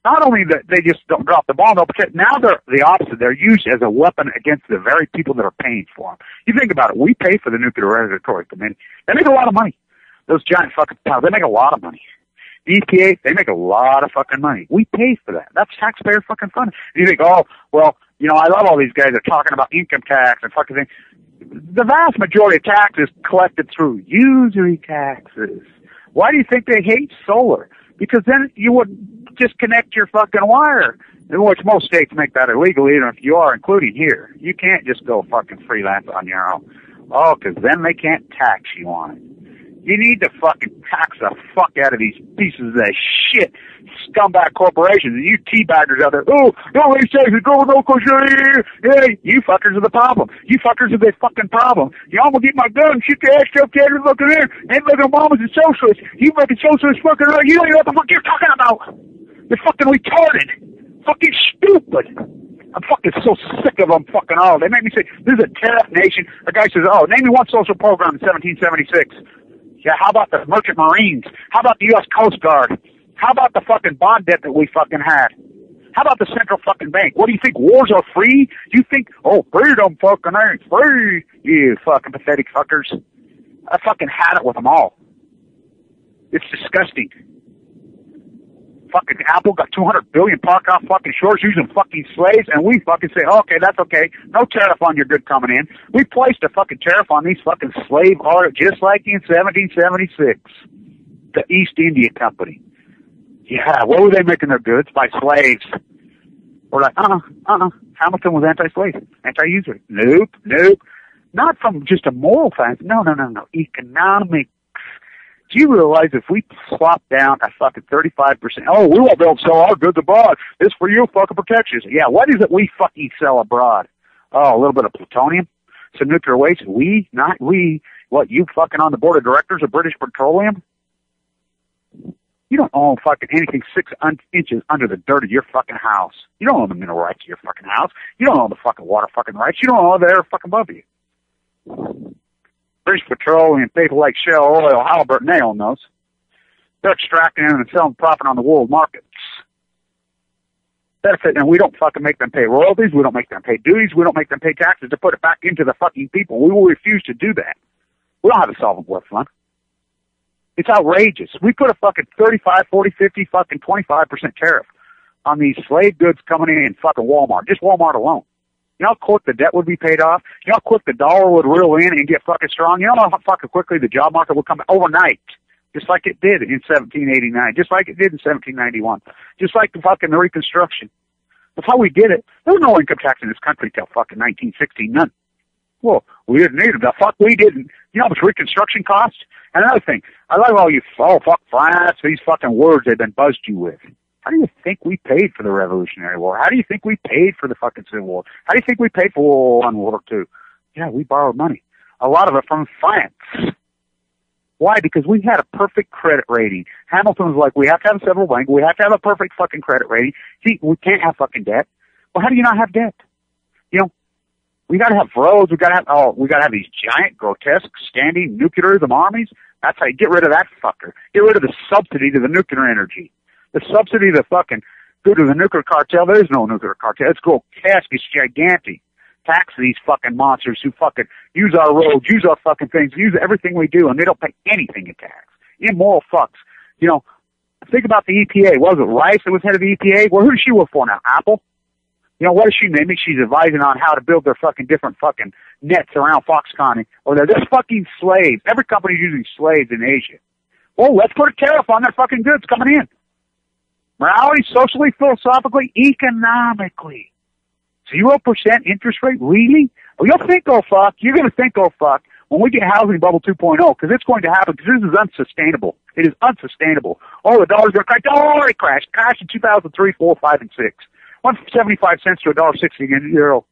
not only that they just don't drop the ball, now they're the opposite. They're used as a weapon against the very people that are paying for them. You think about it. We pay for the Nuclear Regulatory Committee. They make a lot of money. Those giant fucking powers, they make a lot of money. The EPA, they make a lot of fucking money. We pay for that. That's taxpayer fucking fun. And you think, I love all these guys that are talking about income tax and fucking things. The vast majority of tax is collected through usury taxes. Why do you think they hate solar? Because then you would disconnect your fucking wire, in which most states make that illegal, even if you are, including here. You can't just go fucking freelance on your own. Oh, because then they can't tax you on it. You need to fucking tax the fuck out of these pieces of shit scumbag corporations. And you teabaggers out there, no, they say the go no kosher. Hey, you fuckers are the problem. You fuckers are the fucking problem. You all gonna get my gun, shoot your ass up there, fucking there. Ain't fucking mama's a socialist. You fucking socialist fucking around. You don't even know what the fuck you're talking about. You're fucking retarded. Fucking stupid. I'm fucking so sick of them fucking all. They make me say, this is a tariff nation. A guy says, name me one social program in 1776. Yeah, how about the Merchant Marines? How about the U.S. Coast Guard? How about the fucking bond debt that we fucking had? How about the central fucking bank? What do you think, wars are free? You think, freedom fucking ain't free, you fucking pathetic fuckers. I fucking had it with them all. It's disgusting. Fucking Apple got $200 billion parked off fucking shores using fucking slaves, and we fucking say, okay, that's okay. No tariff on your good coming in. We placed a fucking tariff on these fucking slave owners just like in 1776. The East India Company. Yeah, where were they making their goods? By slaves. We're like, Hamilton was anti-slave, anti-usury. Nope. Not from just a moral fact. No. Economic. Do you realize if we swap down a fucking 35%, we won't be able to sell our goods abroad. This for you fucking protections. Yeah, what is it we fucking sell abroad? A little bit of plutonium, some nuclear waste. We, not we. What, you fucking on the board of directors of British Petroleum? You don't own fucking anything 6 inches under the dirt of your fucking house. You don't own the mineral rights of your fucking house. You don't own the fucking water fucking rights. You don't own the air fucking above you. British Petroleum, people like Shell Oil, Halliburton, they own those. They're extracting them and selling profit on the world markets. That's it. And we don't fucking make them pay royalties. We don't make them pay duties. We don't make them pay taxes to put it back into the fucking people. We will refuse to do that. We don't have a solvent wealth fund. It's outrageous. We put a fucking 35, 40, 50, fucking 25% tariff on these slave goods coming in fucking Walmart. Just Walmart alone. You know how quick the debt would be paid off? You know how quick the dollar would reel in and get fucking strong? You know how fucking quickly the job market would come overnight? Just like it did in 1789. Just like it did in 1791. Just like the fucking Reconstruction. That's how we did it. There was no income tax in this country till fucking 1960. None. Well, we didn't need it. The fuck we didn't. You know how much Reconstruction cost? And another thing, I like all you, fuck France, these fucking words they've been buzzed you with. How do you think we paid for the Revolutionary War? How do you think we paid for the fucking Civil War? How do you think we paid for World War I and World War II? Yeah, we borrowed money. A lot of it from France. Why? Because we had a perfect credit rating. Hamilton was like, we have to have a central bank. We have to have a perfect fucking credit rating. See, we can't have fucking debt. Well, how do you not have debt? You know, We got to have roads. We got to have these giant, grotesque, standing nuclearism armies. That's how you get rid of that fucker. Get rid of the subsidy to the nuclear energy. The subsidy to fucking go to the nuclear cartel. There is no nuclear cartel. It's grotesque. It's gigantic. Tax these fucking monsters who fucking use our roads, use our fucking things, use everything we do, and they don't pay anything in tax. Immoral fucks. You know, think about the EPA. Was it Rice that was head of the EPA? Well, who does she work for now? Apple? You know, what is she naming? She's advising on how to build their fucking different fucking nets around Foxconn. Or they're just fucking slaves. Every company's using slaves in Asia. Well, let's put a tariff on their fucking goods coming in. Morality, socially, philosophically, economically. 0% interest rate? Really? Well, you'll think, oh fuck. You're going to think, oh fuck, when we get housing bubble 2.0, because it's going to happen, because this is unsustainable. It is unsustainable. Oh, the dollar's going to crash. Oh, it crashed. Crashed in 2003, 4, 5, and 6. Went from 75 cents to $1.60 against the euro.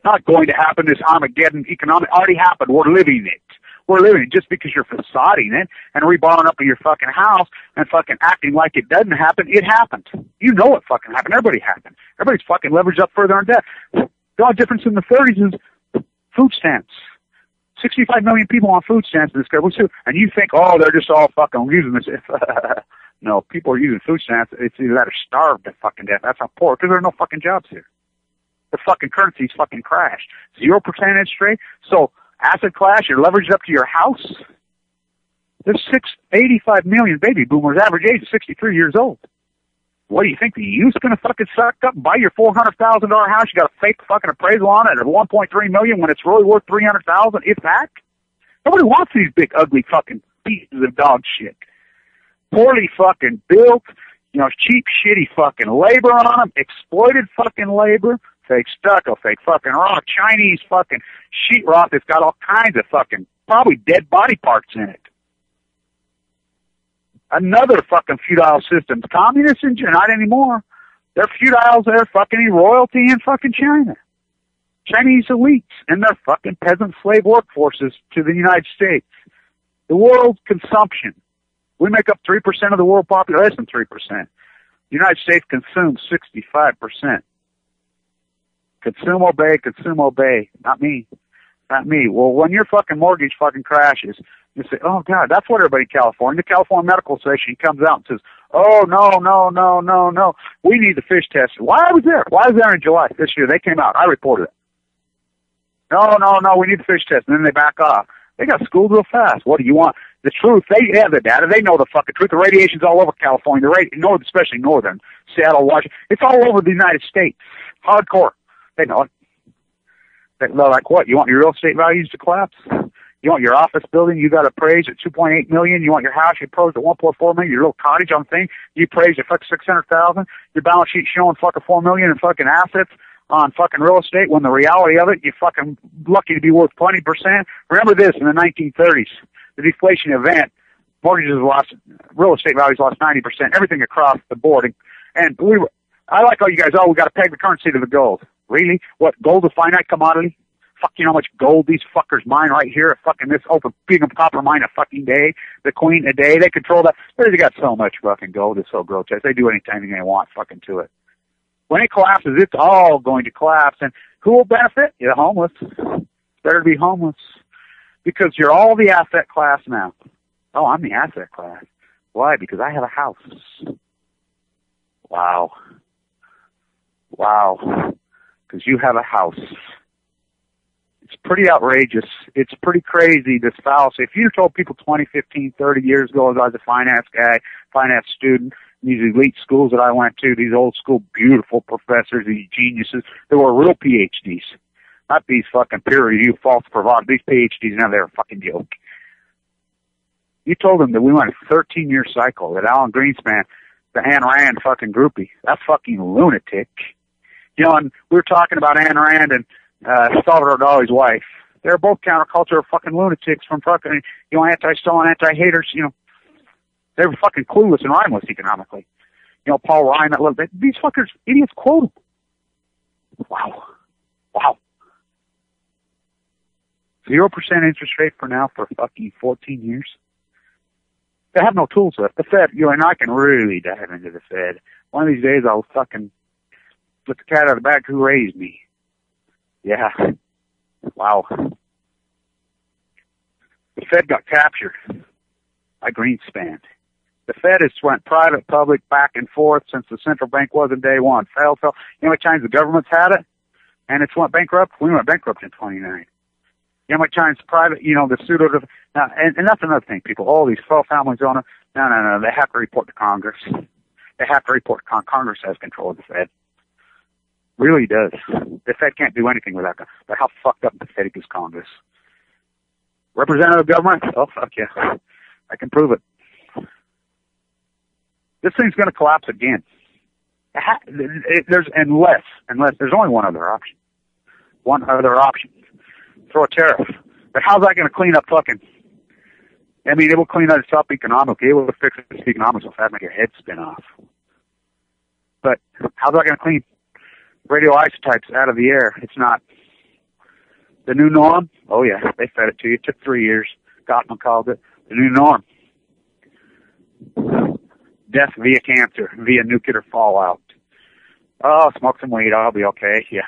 Not going to happen. This Armageddon economic already happened. We're living it. We're living it just because you're facading it and rebarring up in your fucking house and fucking acting like it doesn't happen. It happened. You know it fucking happened. Everybody happened. Everybody's fucking leveraged up further in debt. The only difference in the 30s is food stamps. 65 million people on food stamps in this country. And you think, oh, they're just all fucking using this. No, people are using food stamps. It's either that or starved to fucking death. That's how poor, because there are no fucking jobs here. The fucking currency's fucking crashed. 0% interest rate. So, asset class, you're leveraged up to your house. There's 85 million baby boomers, average age of 63 years old. What do you think, the youth's gonna fucking suck up and buy your $400,000 house? You got a fake fucking appraisal on it at $1.3 million when it's really worth $300,000, if that? Nobody wants these big, ugly fucking pieces of dog shit. Poorly fucking built, you know, cheap, shitty fucking labor on them, exploited fucking labor, fake stucco, fake fucking rock, Chinese fucking sheetrock that's got all kinds of fucking, probably dead body parts in it. Another fucking feudal system. Communists in China, not anymore. They're feudals, they're fucking royalty in fucking China. Chinese elites and their fucking peasant slave workforces to the United States. The world's consumption. We make up 3% of the world population, less than 3%. The United States consumes 65%. Consume, obey. Not me. Not me. Well, when your fucking mortgage fucking crashes, you say, oh God, that's what everybody in California, the California Medical Association comes out and says, oh, no. We need the fish tested. Why was there in July this year? They came out. I reported it. No, we need the fish test. And then they back off. They got schooled real fast. What do you want? The truth, they have the data. They know the fucking truth. The radiation's all over California, especially northern, Seattle, Washington. It's all over the United States. Hardcore. They know it. They're like, what? You want your real estate values to collapse? You want your office building, you got appraised at $2.8 million. You want your house, you appraised at $1.4 million. Your little cottage on thing, you appraised at fucking $600,000. Your balance sheet showing fucking $4 million in fucking assets on fucking real estate, when the reality of it, you're fucking lucky to be worth 20%. Remember this, in the 1930s, the deflation event, mortgages lost, real estate values lost 90%, everything across the board. And I like all you guys, we got to peg the currency to the gold. Really? What, gold a finite commodity? Fuck, you know how much gold these fuckers mine right here at fucking this open freedom copper mine a fucking day? The queen a day? They control that. They got so much fucking gold, it's so grotesque. They do anything they want fucking to it. When it collapses, it's all going to collapse. And who will benefit? The homeless. It's better to be homeless. Because you're all the asset class now. Oh, I'm the asset class. Why? Because I have a house. Wow. Because you have a house. It's pretty outrageous. It's pretty crazy, this fallacy. If you told people 20, 15, 30 years ago, as I was a finance guy, finance student, these elite schools that I went to, these old school beautiful professors, these geniuses, they were real PhDs. Not these fucking peer-reviewed false providers. These PhDs, now they're a fucking joke. You told them that we went a 13-year cycle, that Alan Greenspan, the Ayn Rand fucking groupie, that fucking lunatic. You know, and we were talking about Ayn Rand and Salvador Dali's wife. They're both counterculture fucking lunatics from fucking, you know, anti-Stalin, anti-haters, you know. They were fucking clueless and rhymeless economically. You know, Paul Ryan, that little bit. These fuckers, idiots quote them. Wow. 0% interest rate for now for fucking 14 years. They have no tools left. The Fed, you know, and I can really dive into the Fed. One of these days I'll fucking put the cat out of the bag who raised me. Yeah. Wow. The Fed got captured by Greenspan. The Fed has went private, public, back and forth since the central bank was in day one. Failed. You know how many times the government's had it? And it's went bankrupt? We went bankrupt in 29. You know how many times private, the pseudo, now, and that's another thing, people, all these 12 families on it, no, they have to report to Congress. They have to report to Congress has control of the Fed. Really does. The Fed can't do anything without that. But how fucked up pathetic is Congress? Representative government? Oh, fuck yeah. I can prove it. This thing's going to collapse again. Unless there's only one other option. One other option. Throw a tariff. But how's that going to clean up fucking? I mean, it will clean us up economically. It will fix the economics if that make your head spin off. But how's that going to clean radioisotopes out of the air? It's not. The new norm? Oh yeah, they fed it to you. It took 3 years. Gottman called it the new norm. Death via cancer, via nuclear fallout. Oh, smoke some weed, I'll be okay. Yeah,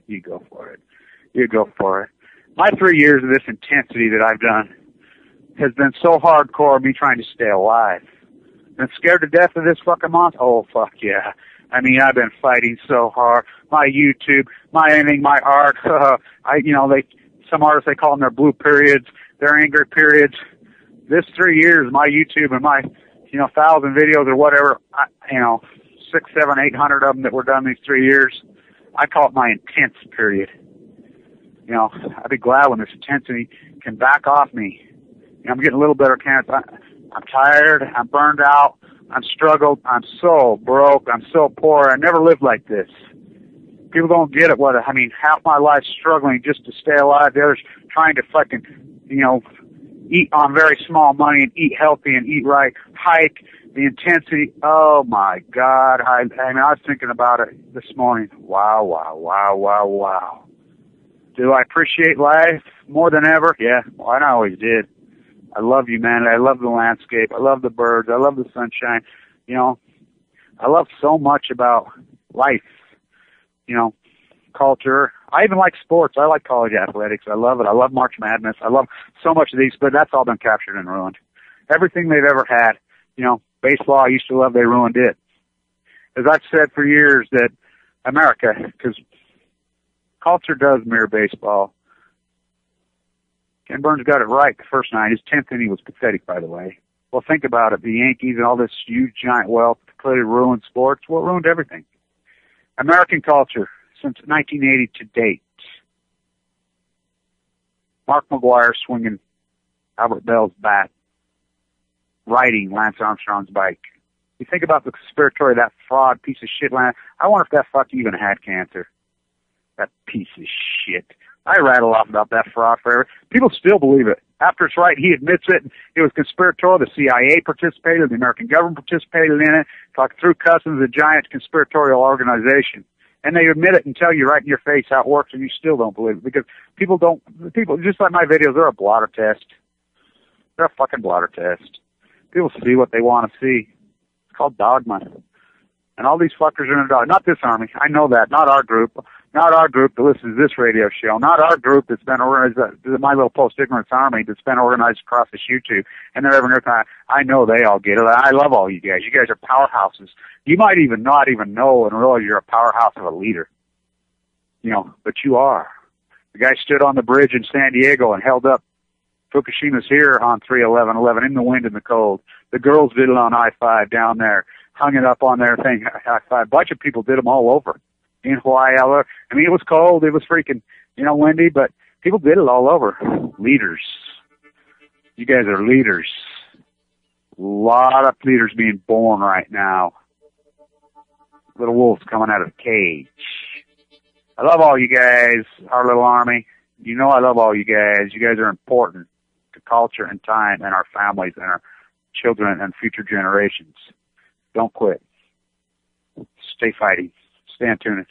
you go for it. You go for it. My 3 years of this intensity that I've done has been so hardcore, me trying to stay alive. Been scared to death of this fucking monster? Oh, fuck yeah. I mean, I've been fighting so hard. My YouTube, my anything, my art, some artists, they call them their blue periods, their anger periods. This 3 years, my YouTube and my, 1,000 videos or whatever, 6, 7, 800 of them that were done these 3 years, I call it my intense period. I'd be glad when this intensity can back off me. I'm getting a little better cancer. I'm tired. I'm burned out. I'm struggled. I'm so broke. I'm so poor. I never lived like this. People don't get it. Half my life struggling just to stay alive. The others trying to fucking, eat on very small money and eat healthy and eat right. Hike. The intensity. Oh my God. I was thinking about it this morning. Wow, wow, wow, wow, wow. Do I appreciate life more than ever? Yeah. Well, I always did. I love humanity. I love the landscape. I love the birds. I love the sunshine. I love so much about life, culture. I even like sports. I like college athletics. I love it. I love March Madness. I love so much of these, but that's all been captured and ruined. Everything they've ever had, baseball I used to love, they ruined it. As I've said for years that America, because culture does mirror baseball. Ken Burns got it right the first night. His 10th inning was pathetic, by the way. Well, think about it. The Yankees and all this huge, giant wealth completely ruined sports. Well, it ruined everything. American culture since 1980 to date. Mark McGwire swinging Albert Bell's bat, riding Lance Armstrong's bike. You think about the conspiratorial, that fraud piece of shit, Lance. I wonder if that fuck even had cancer. That piece of shit. I rattle off about that fraud forever. People still believe it. After it's right, he admits it. It was conspiratorial. The CIA participated. The American government participated in it. Like through Customs, a giant conspiratorial organization. And they admit it and tell you right in your face how it works, and you still don't believe it. Because people, just like my videos, they're a blotter test. They're a fucking blotter test. People see what they want to see. It's called dogma. And all these fuckers are in a dog. Not this army. I know that. Not our group. Not our group that listens to this radio show. Not our group that's been organized, my little post-ignorance army that's been organized across this YouTube. And they're every time. I know they all get it. I love all you guys. You guys are powerhouses. You might even not even know and realize you're a powerhouse of a leader. But you are. The guy stood on the bridge in San Diego and held up Fukushima's here on 3/11/11 in the wind and the cold. The girls did it on I-5 down there, hung it up on their thing. I-5. A bunch of people did them all over. In Hawaii, I mean, it was cold, it was freaking, windy, but people did it all over. Leaders. You guys are leaders. A lot of leaders being born right now. Little wolves coming out of the cage. I love all you guys, our little army. I love all you guys. You guys are important to culture and time and our families and our children and future generations. Don't quit. Stay fighting. Stay tuned.